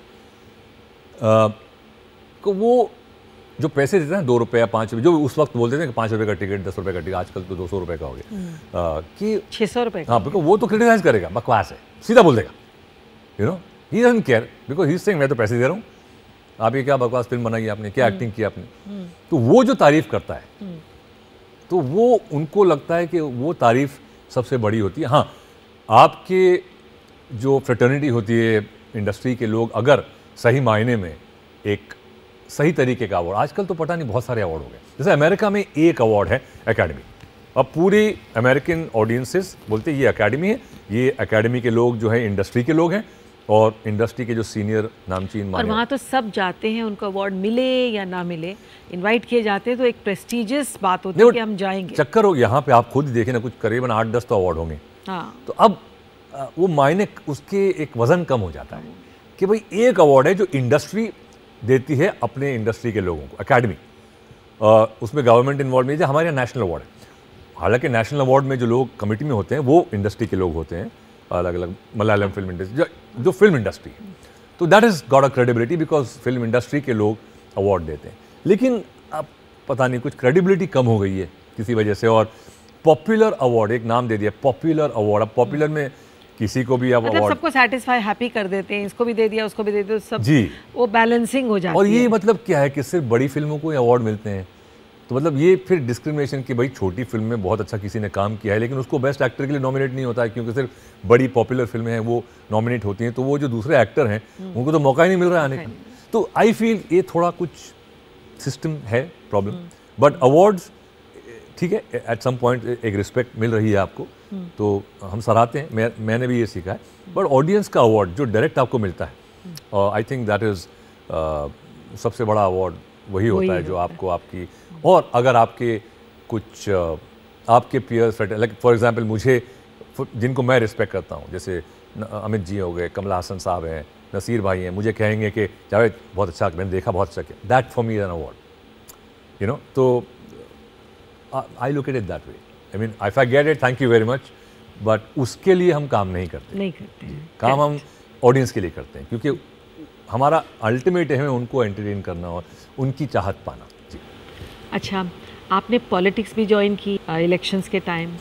S4: को वो जो पैसे देते हैं 2 रुपये या 5 रुपये, जो उस वक्त बोलते थे कि 5 रुपये का टिकट, 10 रुपये का टिकट, आजकल तो 200 रुपये का हो गया, कि
S2: 600 रुपये
S4: हाँ, बिकॉज वो तो क्रिटिसाइज करेगा, बकवास है, सीधा बोल देगा, you know, he doesn't care, because he is saying मैं तो पैसे दे रहा हूँ, आप ये क्या बकवास फिल्म बनाई आपने, क्या एक्टिंग की आपने। तो वो जो तारीफ़ करता है तो वो उनको लगता है कि वो तारीफ़ सबसे बड़ी होती है। हाँ, आपके जो फ्रेटर्निटी होती है इंडस्ट्री के लोग अगर सही मायने में एक सही तरीके का अवार्ड, आजकल तो पता नहीं बहुत सारे अवार्ड हो गए, जैसे अमेरिका में एक अवार्ड है एकेडमी, अब पूरी अमेरिकन ऑडियंसेस बोलते हैं ये एकेडमी है, ये एकेडमी के लोग जो है इंडस्ट्री के लोग हैं और इंडस्ट्री के जो सीनियर नामचीन
S2: और वहाँ तो सब जाते हैं, उनको अवार्ड मिले या ना मिले, इनवाइट किए जाते हैं, तो एक प्रेस्टिजियस बात होती है कि हम जाएंगे।
S4: चक्कर हो, यहाँ पे आप खुद देखें ना, कुछ करीबन 8-10 तो अवार्ड होंगे।
S2: हाँ,
S4: तो अब वो मायने उसके एक वजन कम हो जाता है कि भाई एक अवार्ड है जो इंडस्ट्री देती है अपने इंडस्ट्री के लोगों को, एकेडमी, उसमें गवर्नमेंट इन्वॉल्व नहीं है। हमारे यहाँ नेशनल अवार्ड है, हालांकि नेशनल अवार्ड में जो लोग कमेटी में होते हैं वो इंडस्ट्री के लोग होते हैं, अलग अलग मलयालम फिल्म इंडस्ट्री, जो फिल्म इंडस्ट्री है, तो that is got a credibility because film industry के लोग अवार्ड देते हैं। लेकिन अब
S5: पता नहीं कुछ क्रेडिबिलिटी कम हो गई है किसी वजह से। और पॉपुलर अवार्ड, एक नाम दे दिया पॉपुलर अवार्ड। अब पॉपुलर में किसी को भी अब
S2: मतलब सबको सेटिस्फाई हैप्पी कर देते हैं, इसको भी दे दिया उसको भी दे दिया, सब
S5: जी
S2: वो बैलेंसिंग हो जाती है।
S5: और ये मतलब क्या है कि सिर्फ बड़ी फिल्मों को अवार्ड मिलते हैं, तो मतलब ये फिर डिस्क्रिमिनेशन कि भाई छोटी फिल्म में बहुत अच्छा किसी ने काम किया है लेकिन उसको बेस्ट एक्टर के लिए नॉमिनेट नहीं होता है, क्योंकि सिर्फ बड़ी पॉपुलर फिल्में हैं वो नॉमिनेट होती हैं, तो वो जो दूसरे एक्टर हैं उनको तो मौका ही नहीं मिल रहा है आने का। तो आई फील ये थोड़ा कुछ सिस्टम है प्रॉब्लम। बट अवार्ड्स ठीक है, एट सम पॉइंट एक रिस्पेक्ट मिल रही है आपको, तो हम सराहते हैं। मैंने भी ये सीखा है। बट ऑडियंस का अवार्ड जो डायरेक्ट आपको मिलता है, और आई थिंक दैट इज़ सबसे बड़ा अवार्ड वही होता है जो आपको आपकी, और अगर आपके कुछ आपके पीयर्स लाइक फॉर एग्जांपल मुझे जिनको मैं रिस्पेक्ट करता हूँ, जैसे अमित जी हो गए, कमला हसन साहब हैं, नसीर भाई हैं, मुझे कहेंगे कि जावेद बहुत अच्छा, मैंने देखा बहुत अच्छा किया, that for me is an award, you know. तो I look at it that way. I mean if I get it, thank you very much, but उसके लिए हम काम नहीं करते
S2: हैं।
S5: काम हम ऑडियंस के लिए करते हैं, क्योंकि हमारा अल्टीमेट है उनको एंटरटेन करना और उनकी चाहत पाना। जी
S2: अच्छा, आपने पॉलिटिक्स भी ज्वाइन की इलेक्शंस के टाइम,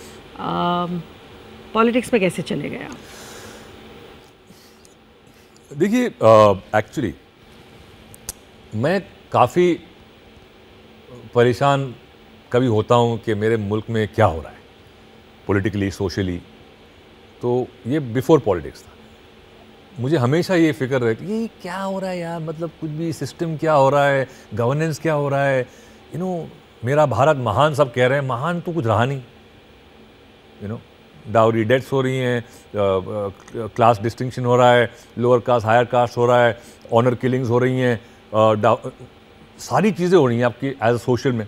S2: पॉलिटिक्स में कैसे चले गए आप?
S5: देखिए एक्चुअली मैं काफ़ी परेशान कभी होता हूँ कि मेरे मुल्क में क्या हो रहा है पॉलिटिकली, सोशली। तो ये बिफोर पॉलिटिक्स था, मुझे हमेशा ये फिक्र रहती है कि क्या हो रहा है यार, मतलब कुछ भी सिस्टम क्या हो रहा है, गवर्नेंस क्या हो रहा है, यू नो। मेरा भारत महान सब कह रहे हैं, महान तो कुछ रहा नहीं, यू नो। डाउरी डेथ्स हो रही हैं, क्लास डिस्टिंक्शन हो रहा है, लोअर कास्ट हायर कास्ट हो रहा है, ऑनर किलिंग्स हो रही हैं, सारी चीज़ें हो रही हैं आपकी एज अ सोशल में।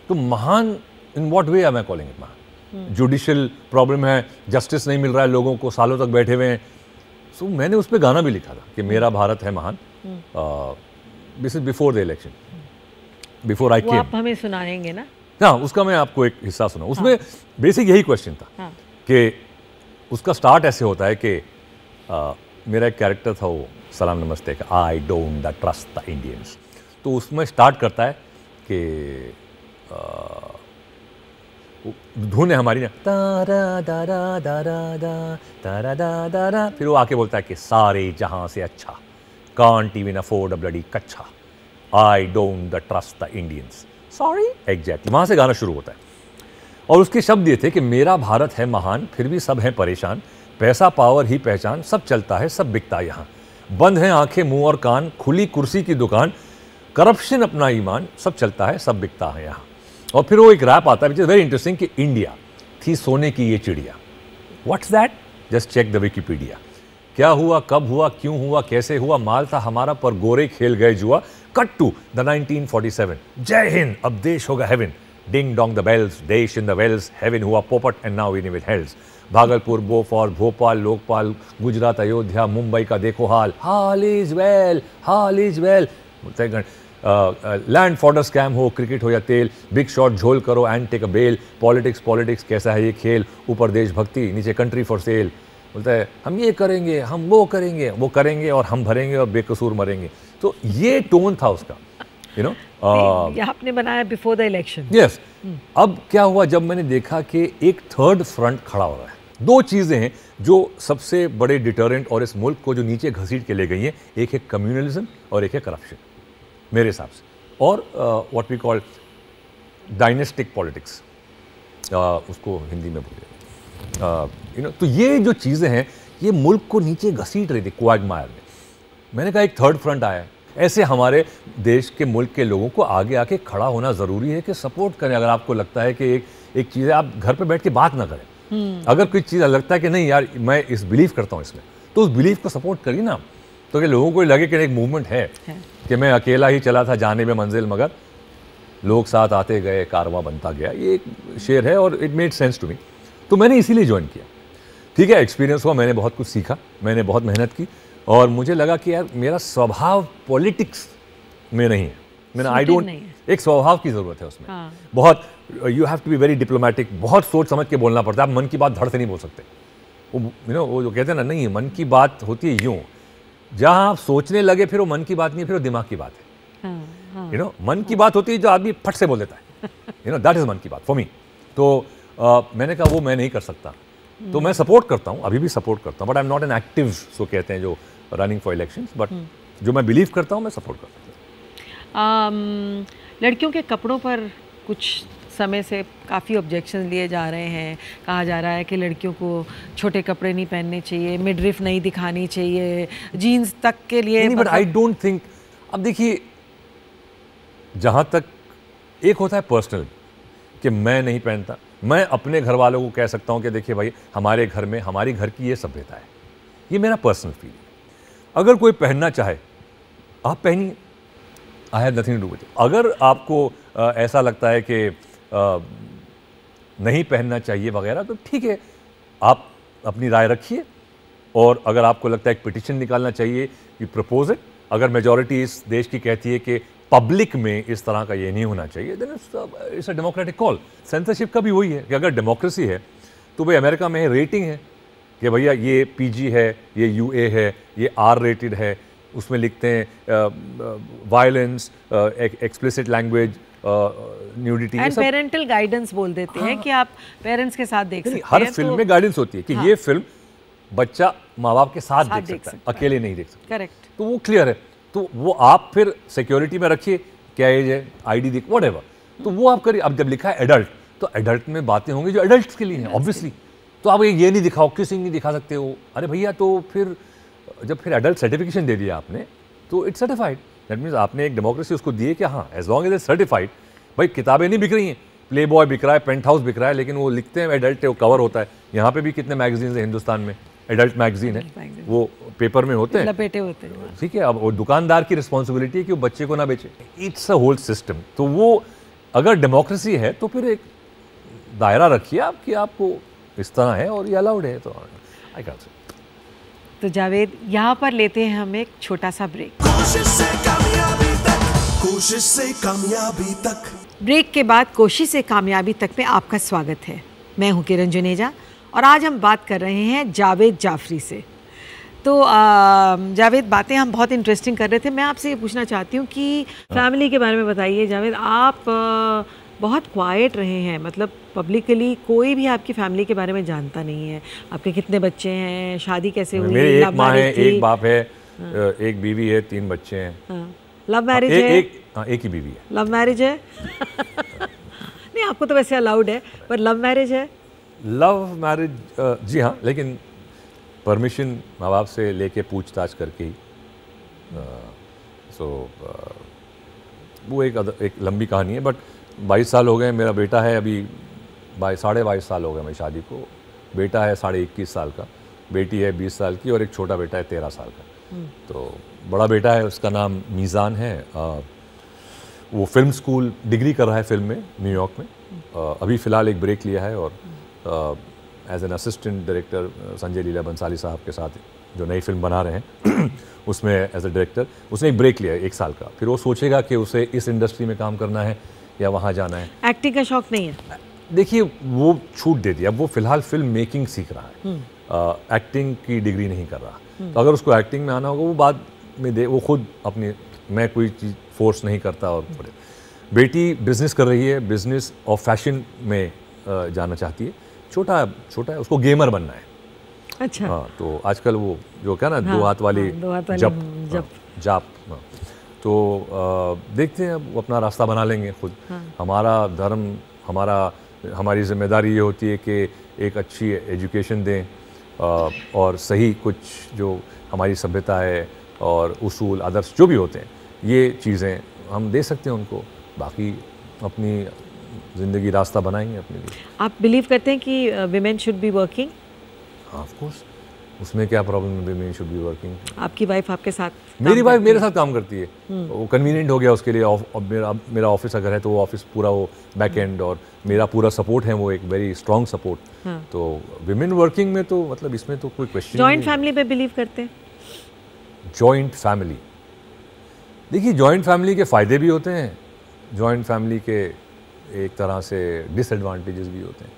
S5: तो महान in what way I am calling it महान? जुडिशियल प्रॉब्लम है, जस्टिस नहीं मिल रहा है लोगों को, सालों तक बैठे हुए हैं। सो मैंने उस पर गाना भी लिखा था कि मेरा भारत है महान। This is before the election, before I came.
S2: आप हमें सुनाएंगे ना?
S5: हाँ, उसका मैं आपको एक हिस्सा सुना। उसमें बेसिक यही क्वेश्चन था कि उसका स्टार्ट ऐसे होता है कि मेरा एक कैरेक्टर था वो सलाम नमस्ते का, आई don't the trust the Indians. तो उसमें स्टार्ट करता है कि धुन है हमारी ना, तारा दारा दारा दा तारा दा दारा, फिर वो आके बोलता है कि सारे जहां से अच्छा, can't even afford a bloody कच्चा, I don't the trust the Indians, sorry, exactly वहां से गाना शुरू होता है। और उसके शब्द ये थे कि मेरा भारत है महान, फिर भी सब हैं परेशान, पैसा पावर ही पहचान, सब चलता है सब बिकता यहाँ, बंद हैं आंखें मुंह और कान, खुली कुर्सी की दुकान, करप्शन अपना ईमान, सब चलता है सब बिकता है यहाँ। और फिर वो एक रैप आता है विच इज वेरी इंटरेस्टिंग कि इंडिया थी सोने की ये चिड़िया, what's that, just check the Wikipedia, क्या हुआ कब हुआ क्यों हुआ कैसे हुआ, माल था हमारा पर गोरे खेल गए जुआ, कट टू द 1947, जय हिंद अब देश होगा heaven, ding dong the bells, देश इन द वेल्स, हेवन हुआ पोपट and now in it hells, Bhagalpur Bofors Bhopal Lokpal, Gujarat Ayodhya Mumbai का देखो हाल, हाल इज वेल, हाल is well, land fodder scam हो, क्रिकेट हो या तेल, बिग शॉट झोल करो and take a bail, politics politics कैसा है ये खेल, ऊपर देशभक्ति नीचे कंट्री फॉर सेल, बोलता है हम ये करेंगे हम वो करेंगे और हम भरेंगे और बेकसूर मरेंगे। तो ये टोन था उसका, यू नो।
S2: ये आपने बनाया बिफोर द इलेक्शन।
S5: यस। अब क्या हुआ जब मैंने देखा कि एक थर्ड फ्रंट खड़ा हो रहा है, दो चीज़ें हैं जो सबसे बड़े डिटरेंट और इस मुल्क को जो नीचे घसीट के ले गई हैं, एक है कम्युनलिज्म और एक है करप्शन मेरे हिसाब से, और what we call dynastic politics, उसको हिंदी में बोलिए, यू नो। तो ये जो चीज़ें हैं ये मुल्क को नीचे घसीट रही थी क्वागमायर में। मैंने कहा एक थर्ड फ्रंट आया है, ऐसे हमारे देश के मुल्क के लोगों को आगे आके खड़ा होना ज़रूरी है कि सपोर्ट करें। अगर आपको लगता है कि एक चीज़ है, आप घर पे बैठ के बात ना करें, अगर कोई चीज़ लगता है कि नहीं यार मैं इस बिलीव करता हूँ इसमें, तो उस बिलीव को सपोर्ट करिए ना, तो कि लोगों को लगे कि एक मूवमेंट है कि मैं अकेला ही चला था जाने में मंजिल मगर लोग साथ आते गए कारवां बनता गया, ये एक शेर है और it made sense to me. तो मैंने इसीलिए ज्वाइन किया। ठीक है, एक्सपीरियंस हुआ, मैंने बहुत कुछ सीखा, मैंने बहुत मेहनत की और मुझे लगा कि यार मेरा स्वभाव पॉलिटिक्स में नहीं है, मैंने आई डोंट, एक स्वभाव की ज़रूरत है उसमें। बहुत you have to be very diplomatic, बहुत सोच समझ के बोलना पड़ता है, आप मन की बात धड़ से नहीं बोल सकते। वो यू नो वो जो कहते हैं ना, नहीं मन की बात होती है यूँ, जहाँ आप सोचने लगे फिर वो मन की बात नहीं, फिर वो दिमाग की बात है। यू नो, मन की बात होती है जो आदमी फट से बोल देता है, यू नो, दैट इज मन की बात फॉर मी। तो मैंने कहा वो मैं नहीं कर सकता, तो मैं सपोर्ट करता हूँ, अभी भी सपोर्ट करता हूँ, but I am not an active, so कहते हैं जो रनिंग फॉर इलेक्शंस, बट जो मैं बिलीव करता हूँ मैं सपोर्ट करता हूँ।
S2: लड़कियों के कपड़ों पर कुछ समय से काफ़ी ऑब्जेक्शन लिए जा रहे हैं, कहा जा रहा है कि लड़कियों को छोटे कपड़े नहीं पहनने चाहिए, मिडरिफ नहीं दिखानी चाहिए, जीन्स तक के लिए।
S5: बट आई डोंट थिंक, अब देखिए जहाँ तक एक होता है पर्सनल कि मैं नहीं पहनता, मैं अपने घर वालों को कह सकता हूँ कि देखिए भाई हमारे घर में हमारी घर की ये सभ्यता है, ये मेरा पर्सनल फीलिंग है। अगर कोई पहनना चाहे आप पहनिए, I have nothing to do with it. अगर आपको ऐसा लगता है कि नहीं पहनना चाहिए वगैरह, तो ठीक है, आप अपनी राय रखिए, और अगर आपको लगता है एक पिटिशन निकालना चाहिए, यू प्रपोज इट। अगर मेजॉरिटी इस देश की कहती है कि पब्लिक में इस तरह का ये नहीं होना चाहिए, then it's a democratic call. Censorship का भी वही है कि अगर डेमोक्रेसी है तो भाई अमेरिका में रेटिंग है कि भैया ये PG है, ये UA है, ये R रेटेड है, उसमें लिखते हैं violence, explicit language, nudity,
S2: and parental guidance बोल देते हैं कि आप पेरेंट्स के साथ देख सकते हैं।
S5: हर फिल्म में गाइडेंस होती है कि ये फिल्म बच्चा माँ बाप के साथ देख सकता है, अकेले नहीं देख सकता।
S2: करेक्ट,
S5: तो वो क्लियर है, तो वो आप फिर सिक्योरिटी में रखिए, क्या एज है, ID दिख, व्हाटएवर, तो वो आप करिए। अब जब लिखा है एडल्ट, तो एडल्ट में बातें होंगी जो एडल्ट्स के लिए हैं ऑब्वियसली, तो आप ये नहीं दिखाओ, किसिंग नहीं दिखा सकते हो, अरे भैया, तो फिर जब फिर एडल्ट सर्टिफिकेशन दे दिया आपने तो इट्स सर्टिफाइड, दैट मीन्स आपने एक डेमोक्रेसी उसको दी है कि हाँ, as long as it's certified. भाई किताबें नहीं बिक रही हैं, प्ले बॉय बिक रहा है, पेंट हाउस बिक रहा है, लेकिन वो लिखते हैं एडल्ट है, वो कवर होता है। यहाँ पे भी कितने मैगजीन है हिंदुस्तान में, एडल्ट मैगजीन है, वो पेपर में होते हैं,
S2: लपेटे होते हैं,
S5: ठीक है। अब वो दुकानदार की रिस्पॉन्सिबिलिटी है कि वो बच्चे को ना बेचे, इट्स अ होल सिस्टम। तो वो अगर डेमोक्रेसी है तो फिर एक दायरा रखिए आप कि आपको इस तरह है और ये अलाउड है, तो आई कैन से।
S2: तो जावेद, यहाँ पर लेते हैं हम एक छोटा सा ब्रेक।
S1: कोशिश से कामयाबी तक, कोशिश से कामयाबी तक।
S2: ब्रेक के बाद कोशिश से कामयाबी तक में आपका स्वागत है। मैं हूँ किरण जुनेजा और आज हम बात कर रहे हैं जावेद जाफरी से। तो जावेद, बातें हम बहुत इंटरेस्टिंग कर रहे थे। मैं आपसे ये पूछना चाहती हूँ कि फैमिली के बारे में बताइए। जावेद, आप बहुत क्वाइट रहे हैं, मतलब पब्लिकली कोई भी आपकी फैमिली के बारे में जानता नहीं है। आपके कितने बच्चे हैं, शादी कैसे हुई?
S5: मेरी एक माँ है, एक बाप है, एक बीवी है, 3 बच्चे हैं।
S2: लव मैरिज है?
S5: एक ही बीवी है।
S2: लव मैरिज है? नहीं, आपको तो वैसे अलाउड है, पर लव मैरिज है?
S5: लव मैरिज जी हाँ, लेकिन परमिशन माँ बाप से लेके पूछताछ करके ही। वो एक लंबी कहानी है, बट 22 साल हो गए। मेरा बेटा है अभी 22.5 साल हो गए मेरी शादी को। बेटा है 21.5 साल का, बेटी है 20 साल की, और एक छोटा बेटा है 13 साल का। तो बड़ा बेटा है, उसका नाम मीज़ान है। वो फिल्म स्कूल डिग्री कर रहा है फिल्म में, न्यूयॉर्क में। अभी फ़िलहाल एक ब्रेक लिया है, और as an assistant director Sanjay Leela Bhansali sahab के साथ जो नई फिल्म बना रहे हैं उसमें एज ए डायरेक्टर उसने एक ब्रेक लिया है 1 साल का। फिर वो सोचेगा कि उसे इस इंडस्ट्री में काम करना है या वहाँ जाना है।
S2: एक्टिंग का शौक नहीं है?
S5: देखिए, वो छूट दे दिया। अब वो फिलहाल फिल्म मेकिंग सीख रहा है, एक्टिंग की डिग्री नहीं कर रहा। तो अगर उसको एक्टिंग में आना होगा वो बाद में दे, वो खुद अपनी, मैं कोई चीज़ फोर्स नहीं करता। और बेटी बिजनेस कर रही है, बिजनेस और फैशन में जाना चाहती है। छोटा है, उसको गेमर बनना है।
S2: अच्छा।
S5: हाँ, तो आजकल वो जो क्या ना, हाँ, 2 हाथ वाली जाप। तो देखते हैं, अब अपना रास्ता बना लेंगे खुद। हाँ। हमारा धर्म, हमारी जिम्मेदारी ये होती है कि एक अच्छी एजुकेशन दें, और सही कुछ जो हमारी सभ्यता है और उसूल आदर्श जो भी होते हैं, ये चीज़ें हम दे सकते हैं उनको। बाकी अपनी ज़िंदगी रास्ता बनाएंगे अपने लिए।
S2: आप बिलीव करते हैं कि विमेन शुड बी वर्किंग?
S5: हाँ, ऑफ कोर्स, उसमें क्या प्रॉब्लम है? Women should be working.
S2: आपकी वाइफ आपके साथ?
S5: मेरी वाइफ मेरे साथ काम करती है, वो कन्वीनियंट हो गया उसके लिए। मेरा ऑफिस अगर है तो वो ऑफिस पूरा, वो बैक एंड, और मेरा पूरा सपोर्ट है, वो एक वेरी स्ट्रॉन्ग सपोर्ट। तो विमेन वर्किंग में तो मतलब इसमें तो कोई क्वेश्चन नहीं।
S2: जॉइंट फैमिली पे बिलीव करते हैं?
S5: जॉइंट फैमिली, देखिए, जॉइंट फैमिली के फ़ायदे भी होते हैं, जॉइंट फैमिली के एक तरह से डिसएडवांटेजेस भी होते हैं।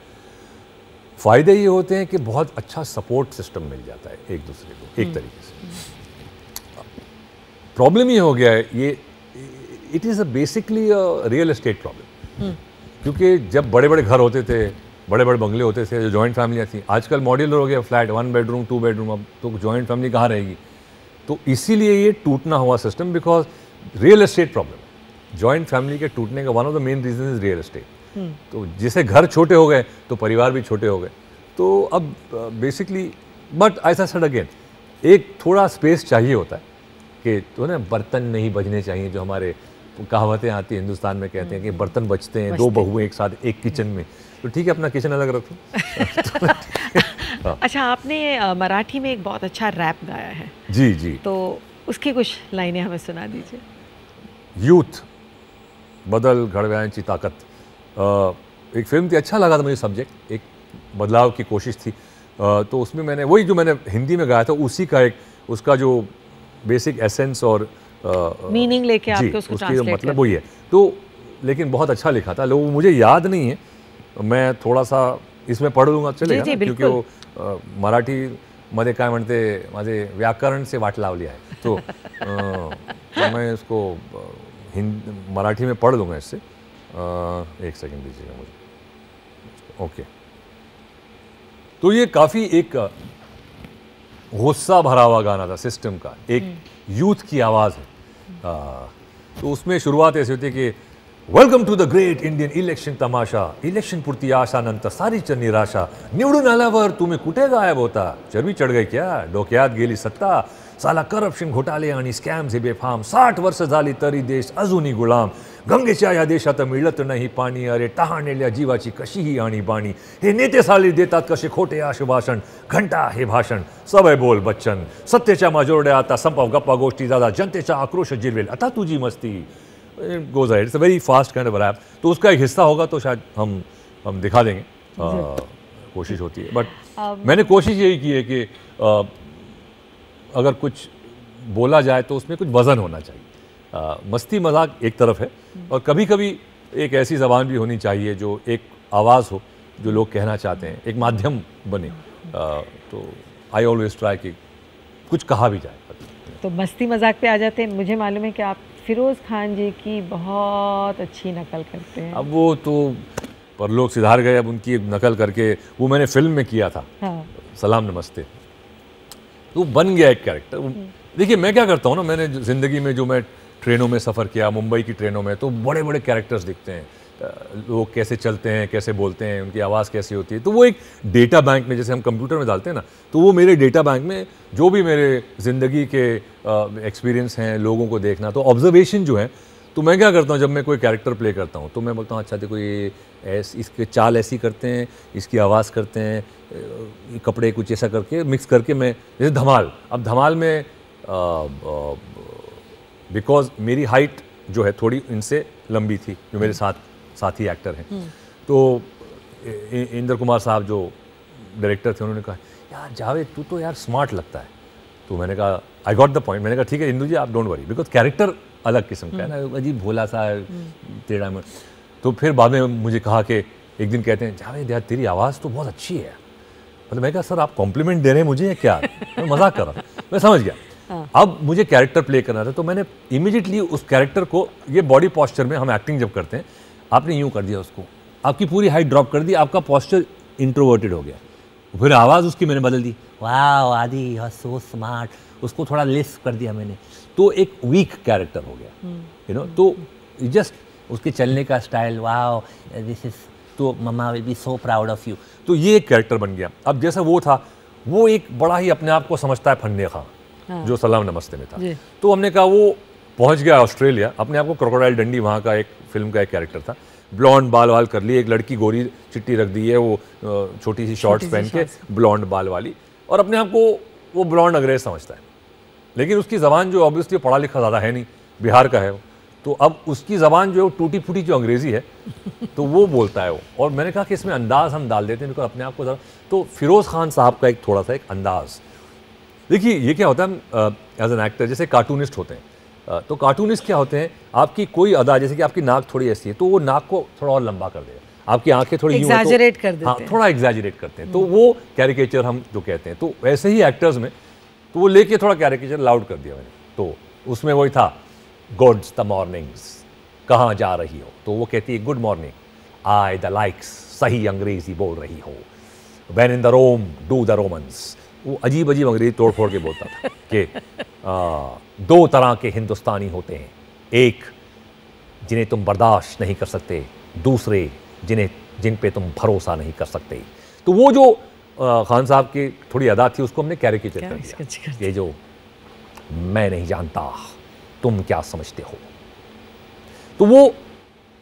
S5: फ़ायदे ये होते हैं कि बहुत अच्छा सपोर्ट सिस्टम मिल जाता है एक दूसरे को, एक तरीके से। प्रॉब्लम ये हो गया है, it is basically real estate problem. क्योंकि जब बड़े बड़े घर होते थे, बड़े बड़े बंगले होते थे, जो जॉइंट फैमिलियाँ थी, आजकल मॉड्यूलर हो गया फ्लैट, 1 बेडरूम 2 बेडरूम, अब तो जॉइंट फैमिली कहाँ रहेगी। तो इसीलिए ये टूटना हुआ system, because real estate problem, joint family के टूटने का one of the main reason is real estate. तो जैसे घर छोटे हो गए तो परिवार भी छोटे हो गए। तो अब बेसिकली बट ऐसा सड अगेन एक थोड़ा स्पेस चाहिए होता है कि तो ना बर्तन नहीं बजने चाहिए, जो हमारे कहावतें आती हैं हिंदुस्तान में, कहते हैं कि बर्तन बचते हैं, 2 बहुएं एक साथ एक किचन में, तो ठीक है अपना किचन अलग रखो।
S2: अच्छा, आपने मराठी में एक बहुत अच्छा रैप गाया है।
S5: जी जी,
S2: तो उसकी कुछ लाइनें हमें सुना दीजिए।
S5: यूथ बदल घडव्यांची ताकत, एक फिल्म थी, अच्छा लगा था मुझे सब्जेक्ट, एक बदलाव की कोशिश थी। तो उसमें मैंने वही जो मैंने हिंदी में गाया था उसी का एक उसका जो बेसिक एसेंस और
S2: मीनिंग लेके आपके उसको ट्रांसलेट
S5: मतलब वही है। तो लेकिन बहुत अच्छा लिखा था, लोग मुझे याद नहीं है, मैं थोड़ा सा इसमें पढ़ लूँगा चलेगा ना, क्योंकि वो मराठी मध्ये काय म्हणते माझे व्याकरण से वाट लावली आहे, तो मैं इसको मराठी में पढ़ लूँगा इससे। एक सेकंड दीजिएगा मुझे। ओके, तो ये काफ़ी एक गुस्सा भरा हुआ गाना था सिस्टम का, एक यूथ की आवाज़ है। तो उसमें शुरुआत ऐसी होती है कि welcome to the great Indian election tamasha, election पुरती आशा नंतर सारीच निराशा, निवडून आल्यावर तुम्ही कुठे गायब होता, चरबी चढ गई क्या, डोक्यात गेली सत्ता, साला करप्शन घोटाळे आणि स्कॅम्स हे बेफाम, 60 वर्ष झाली तरी देश अजूनही गुलाम, गंगेच्या या देशात मिळत नाही पाणी, अरे टहाणलेल्या जीवाची कशी ही आणीबाणी, हे नेते साली देतात कसे खोटे आश्वासन, घंटा हे भाषण सवय बोल बच्चन, सत्तेच्या माजोरड्या आता संपव गप्पा गोष्टी, दादा जनतेचा आक्रोश जिरवेल आता तुझी मस्ती, goes ahead. It's a very fast kind of rap. तो उसका एक हिस्सा होगा तो शायद हम दिखा देंगे, कोशिश होती है। बट मैंने कोशिश यही की है कि अगर कुछ बोला जाए तो उसमें कुछ वज़न होना चाहिए। मस्ती मजाक एक तरफ है, और कभी कभी एक ऐसी ज़बान भी होनी चाहिए जो एक आवाज़ हो, जो लोग कहना चाहते हैं, एक माध्यम बने। तो आई ऑलवेज ट्राई कि कुछ कहा भी जाए।
S2: तो मस्ती मजाक पे आ जाते हैं। मुझे मालूम है कि आप फिरोज़ खान जी की बहुत अच्छी नकल करते हैं।
S5: अब वो तो परलोक सिधार गए, अब उनकी नकल करके वो मैंने फिल्म में किया था।
S2: हाँ।
S5: सलाम नमस्ते, तो बन गया एक कैरेक्टर। देखिए मैं क्या करता हूँ ना, मैंने ज़िंदगी में जो मैं ट्रेनों में सफ़र किया, मुंबई की ट्रेनों में, तो बड़े बड़े कैरेक्टर्स दिखते हैं, लोग कैसे चलते हैं, कैसे बोलते हैं, उनकी आवाज़ कैसी होती है। तो वो एक डेटा बैंक में, जैसे हम कंप्यूटर में डालते हैं ना, तो वो मेरे डेटा बैंक में जो भी मेरे ज़िंदगी के एक्सपीरियंस हैं, लोगों को देखना, तो ऑब्जर्वेशन जो है, तो मैं क्या करता हूँ जब मैं कोई कैरेक्टर प्ले करता हूँ, तो मैं बोलता हूँ अच्छा देखो ये इसके चाल ऐसी करते हैं, इसकी आवाज़ करते हैं, कपड़े कुछ ऐसा करके मिक्स करके मैं, जैसे धमाल, अब धमाल में बिकॉज मेरी हाइट जो है थोड़ी इनसे लंबी थी, जो मेरे साथी एक्टर हैं, तो इंद्र कुमार साहब जो डायरेक्टर थे, उन्होंने कहा यार जावेद तू तो यार स्मार्ट लगता है। तो मैंने कहा आई गॉट द पॉइंट, मैंने कहा ठीक है इंदू जी आप डोंट वरी, बिकॉज कैरेक्टर अलग किस्म का है ना, अजीब भोला सा टेढ़ा में। तो फिर बाद में मुझे कहा कि एक दिन कहते हैं जावेद यार तेरी आवाज़ तो बहुत अच्छी है। मतलब मैं कहा सर आप कॉम्प्लीमेंट दे रहे हैं मुझे या क्या, मैं मजाक कर रहा था। मैं समझ गया। अब मुझे कैरेक्टर प्ले करना था, तो मैंने इमीडिएटली उस कैरेक्टर को, ये बॉडी पॉस्चर में हम एक्टिंग जब करते हैं, आपने यूँ कर दिया उसको, आपकी पूरी हाइट ड्रॉप कर दी, आपका पॉस्चर इंट्रोवर्टेड हो गया। फिर आवाज़ उसकी मैंने बदल दी, वाह आदि यू आर सो स्मार्ट, उसको थोड़ा लिस्ट कर दिया मैंने, तो एक वीक कैरेक्टर हो गया, यू नो। तो जस्ट उसके चलने का स्टाइल, वाह दिस इज, तो mamma will be so proud of you, तो ये एक कैरेक्टर बन गया। अब जैसा वो था, वो एक बड़ा ही अपने आप को समझता है फन्ने खां, जो सलाम नमस्ते में था। तो हमने कहा वो पहुंच गया ऑस्ट्रेलिया, अपने आप को क्रोकोडाइल डंडी वहाँ का एक फिल्म का एक कैरेक्टर था, ब्लॉन्ड बाल वाल कर लिए, एक लड़की गोरी चिट्टी रख दी है, वो छोटी सी शॉर्ट्स पहन के ब्लॉन्ड बाल वाली, और अपने आप को वो ब्लॉन्ड अंग्रेज समझता है। लेकिन उसकी ज़बान जो ऑब्वियसली पढ़ा लिखा ज़्यादा है नहीं, बिहार का है वो, तो अब उसकी ज़बान जो टूटी फूटी जो अंग्रेज़ी है तो वो बोलता है वो। और मैंने कहा कि इसमें अंदाज़ हम डाल देते हैं बिकॉज अपने आप को ज़रा, तो फिरोज़ खान साहब का एक थोड़ा सा एक अंदाज़। देखिए ये क्या होता है एज एन एक्टर, जैसे कार्टूनिस्ट होते हैं, तो कार्टूनिस्ट क्या होते हैं, आपकी कोई अदा, जैसे कि आपकी नाक थोड़ी ऐसी है तो वो नाक को थोड़ा और लंबा कर देगा, आपकी आंखें थोड़ी
S2: एग्जैजरेट कर देते हैं,
S5: हाँ थोड़ा एग्जैजरेट करते हैं, तो वो कैरिकेचर हम जो कहते हैं। तो वैसे ही एक्टर्स में, तो वो लेके थोड़ा कैरिकेचर लाउड कर दिया मैंने, तो उसमें वही था, गॉड्स द मॉर्निंग्स, कहाँ जा रही हो? तो वो कहती है good morning, I the likes, सही अंग्रेजी बोल रही हो, when in the Rome do the Romans. वो अजीब अजीब अंग्रेजी तोड़ फोड़ के बोलता था कि 2 तरह के हिंदुस्तानी होते हैं, एक जिन्हें तुम बर्दाश्त नहीं कर सकते, दूसरे जिन पे तुम भरोसा नहीं कर सकते। तो वो जो खान साहब की थोड़ी अदा थी उसको हमने कैरिकेचर कर दिया, ये जो मैं नहीं जानता तुम क्या समझते हो। तो वो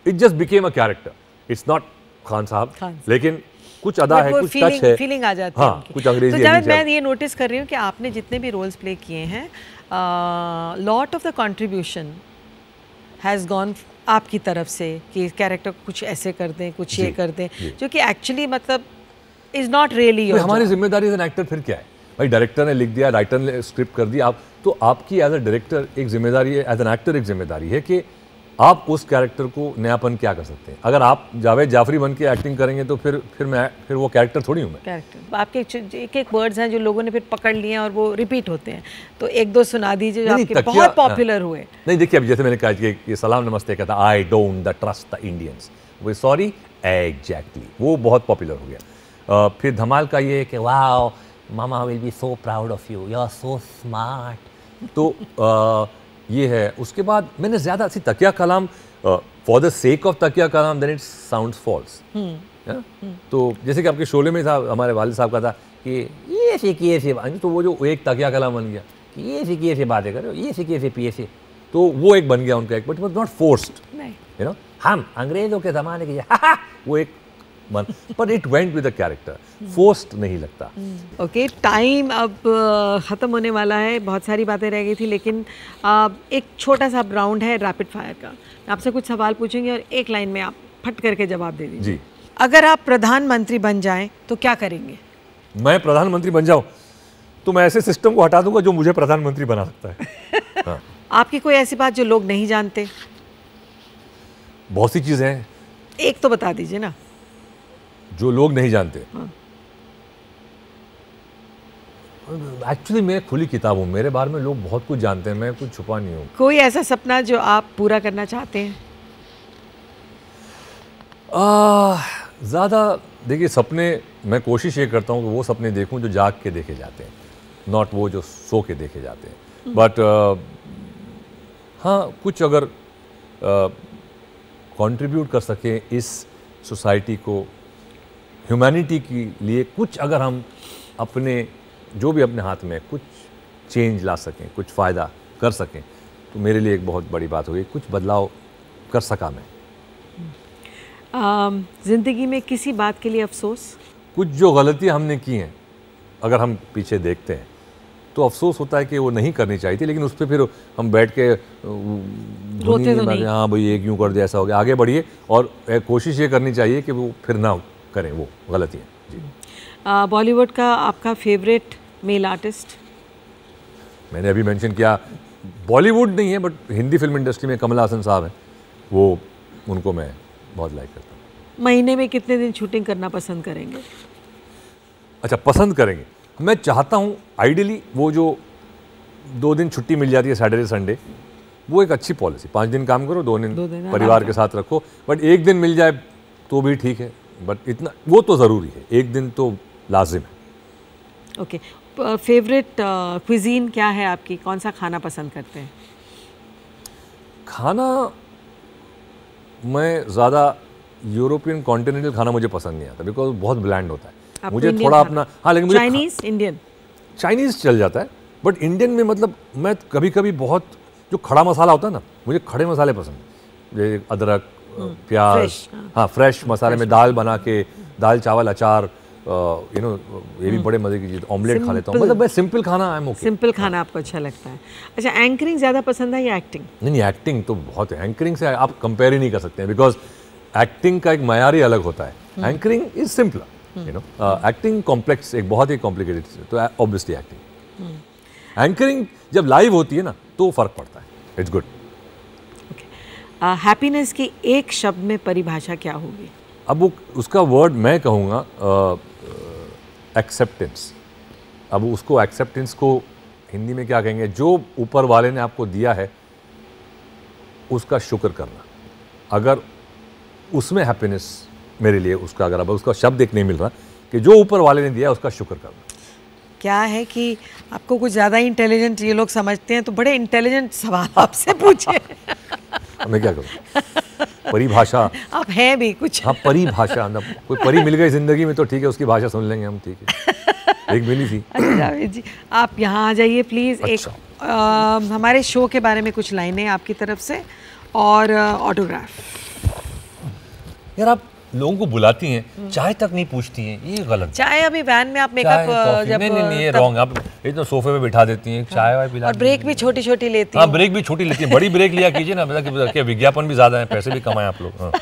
S5: it just became a character, it's not Khan साहब, लेकिन कुछ अदा है, कुछ टच है,
S2: फीलिंग आ जाती है।
S5: हाँ, कुछ अंग्रेजी।
S2: तो जावेद, मैं ये नोटिस कर रही हूँ कि आपने जितने भी रोल्स प्ले किए हैं, lot of the contribution has gone आपकी तरफ से कि कैरेक्टर कुछ ऐसे कर दें, कुछ ये कर दें, जो कि एक्चुअली मतलब इज नॉट रियली योर।
S5: हमारी जिम्मेदारी एज एन एक्टर फिर क्या है भाई? डायरेक्टर ने लिख दिया, राइटर ने स्क्रिप्ट कर दी, आप तो आपकी एज अ डायरेक्टर एक जिम्मेदारी है, एज एन एक्टर एक जिम्मेदारी है कि आप उस कैरेक्टर को नयापन क्या कर सकते हैं। अगर आप जावेद जाफरी बन के एक्टिंग करेंगे तो फिर वो कैरेक्टर थोड़ी हूँ मैं।
S2: कैरेक्टर आपके एक वर्ड्स हैं जो लोगों ने फिर पकड़ लिए हैं और वो रिपीट होते हैं, तो 1-2 सुना दीजिए जो आपके बहुत पॉपुलर हुए।
S5: नहीं देखिए, अब जैसे मैंने कहा कि ये सलाम नमस्ते कहता, आई don't the trust the Indians, वो सॉरी एग्जैक्टली, वो बहुत पॉपुलर हो गया। फिर धमाल का ये है कि wow mama will be so proud of you, you are so smart. तो ये है। उसके बाद मैंने ज़्यादा सी तकिया कलाम for the sake of takiya kalam, then it sounds false. तो जैसे कि आपके शोले में था, हमारे वालिद साहब का था कि ये से तो वो जो एक तकिया कलाम बन गया कि ये से बातें करो, ये से पिए से, तो वो एक बन गया उनका एक, but it was not forced, you know, हम अंग्रेजों के ज़माने के वो एक बन, but it went with the character, forced नहीं लगता।
S2: ओके, टाइम अब ख़त्म होने वाला है, बहुत सारी बातें रह गई थी, लेकिन एक छोटा सा राउंड है रैपिड फायर का। मैं आपसे कुछ सवाल पूछूंगी और एक लाइन में आप फट करके जवाब दे दीजिए।
S5: जी।
S2: अगर आप प्रधानमंत्री बन जाएं तो क्या करेंगे?
S5: मैं प्रधानमंत्री बन जाऊं तो मैं ऐसे सिस्टम को हटा दूंगा जो मुझे प्रधानमंत्री बना सकता है। हाँ।
S2: आपकी कोई ऐसी बात जो लोग नहीं जानते?
S5: बहुत सी चीज़ें हैं,
S2: एक तो बता दीजिए ना
S5: जो लोग नहीं जानते। एक्चुअली मैं खुली किताब हूँ, मेरे बारे में लोग बहुत कुछ जानते हैं, मैं कुछ छुपा नहीं हूँ।
S2: कोई ऐसा सपना जो आप पूरा करना चाहते हैं?
S5: ज़्यादा देखिए, सपने मैं कोशिश ये करता हूँ कि वो सपने देखूँ जो जाग के देखे जाते हैं, नॉट वो जो सो के देखे जाते हैं। बट हाँ, कुछ अगर कंट्रीब्यूट कर सकें इस सोसाइटी को, ह्यूमैनिटी के लिए कुछ अगर हम अपने जो भी अपने हाथ में कुछ चेंज ला सकें, कुछ फ़ायदा कर सकें, तो मेरे लिए एक बहुत बड़ी बात होगी। कुछ बदलाव कर सका मैं।
S2: ज़िंदगी में किसी बात के लिए अफसोस?
S5: कुछ जो गलतियां हमने की हैं, अगर हम पीछे देखते हैं तो अफसोस होता है कि वो नहीं करनी चाहिए थी, लेकिन उस पर फिर हम बैठ के
S2: रोते तो नहीं।
S5: हाँ भाई ये क्यों कर दिया, ऐसा हो गया, आगे बढ़िए और कोशिश ये करनी चाहिए कि वो फिर ना करें वो गलतियाँ। जी।
S2: बॉलीवुड का आपका फेवरेट मेल आर्टिस्ट?
S5: मैंने अभी मेंशन किया, बॉलीवुड नहीं है बट हिंदी फिल्म इंडस्ट्री में कमल हासन साहब हैं, वो उनको मैं बहुत लाइक करता हूँ।
S2: महीने में कितने दिन शूटिंग करना पसंद करेंगे?
S5: अच्छा, पसंद करेंगे, मैं चाहता हूँ आइडियली वो जो 2 दिन छुट्टी मिल जाती है सैटरडे संडे, वो एक अच्छी पॉलिसी, 5 दिन काम करो, 2 दिन परिवार के साथ रखो, बट 1 दिन मिल जाए तो भी ठीक है, बट इतना वो तो ज़रूरी है, 1 दिन तो लाजिम है।
S2: ओके, फेवरेट क्विजीन क्या है आपकी? कौन सा खाना पसंद करते हैं?
S5: खाना मैं ज़्यादा यूरोपियन कॉन्टिनेंटल खाना मुझे पसंद नहीं आता, बिकॉज बहुत ब्लैंड होता है। मुझे थोड़ा अपना, हाँ, लेकिन मुझे चाइनीज़ चल जाता है, बट इंडियन में मतलब मैं कभी कभी बहुत जो खड़ा मसाला होता है ना, मुझे खड़े मसाले पसंद, जैसे अदरक, प्याज, हाँ, फ्रेश मसाले में दाल बना के, दाल चावल अचार, यू नो, ये भी बड़े मज़े की चीज़, ऑमलेट खा लेता हूँ, मतलब मैं सिंपल खाना, आई एम ओके।
S2: सिंपल खाना आपको अच्छा लगता है। अच्छा, एंकरिंग ज़्यादा पसंद है या एक्टिंग?
S5: नहीं, एक्टिंग तो बहुत है, एंकरिंग से आप कंपेयर ही नहीं कर सकते हैं, बिकॉज एक्टिंग का एक मयार ही अलग होता है। Anchoring is simple, you know, acting complex, एक बहुत ही कॉम्प्लिकेटेड, तो ऑब्वियसली एक्टिंग। एंकरिंग जब लाइव होती है ना तो फ़र्क पड़ता है, इट्स गुड।
S2: हैप्पीनेस की एक शब्द में परिभाषा क्या होगी?
S5: अब वो उसका वर्ड मैं कहूँगा एक्सेप्टेंस। अब उसको एक्सेप्टेंस को हिंदी में क्या कहेंगे? जो ऊपर वाले ने आपको दिया है उसका शुक्र करना। अगर उसमें हैप्पीनेस मेरे लिए उसका, अगर अब उसका शब्द एक नहीं मिल रहा कि जो ऊपर वाले ने दिया उसका शुक्र करना।
S2: क्या है कि आपको कुछ ज़्यादा इंटेलिजेंट ये लोग समझते हैं, तो बड़े इंटेलिजेंट सवाल आपसे पूछे।
S5: मैं क्या करूँ, परिभाषा
S2: आप हैं भी कुछ।
S5: हाँ, परिभाषा, कोई परी मिल गई ज़िंदगी में तो ठीक है, उसकी भाषा सुन लेंगे हम, ठीक है। एक मिली थी।
S2: अच्छा जावेद जी, आप यहाँ आ जाइए प्लीज़।
S5: अच्छा।
S2: एक हमारे शो के बारे में कुछ लाइनें आपकी तरफ से और ऑटोग्राफ।
S5: यार आप लोगों को बुलाती हैं, चाय तक नहीं पूछती हैं, ये गलत।
S2: चाय अभी वैन में आप मेकअप जब
S5: नहीं ये रॉन्ग, आप इतना सोफे पे बिठा देती हैं, चाय वाय पिला।
S2: और ब्रेक भी छोटी छोटी लेती
S5: हैं। हाँ, ब्रेक भी छोटी लेती हैं, बड़ी ब्रेक लिया कीजिए ना, मतलब कि विज्ञापन भी ज़्यादा है, पैसे भी कमाएं आप लोग। हाँ।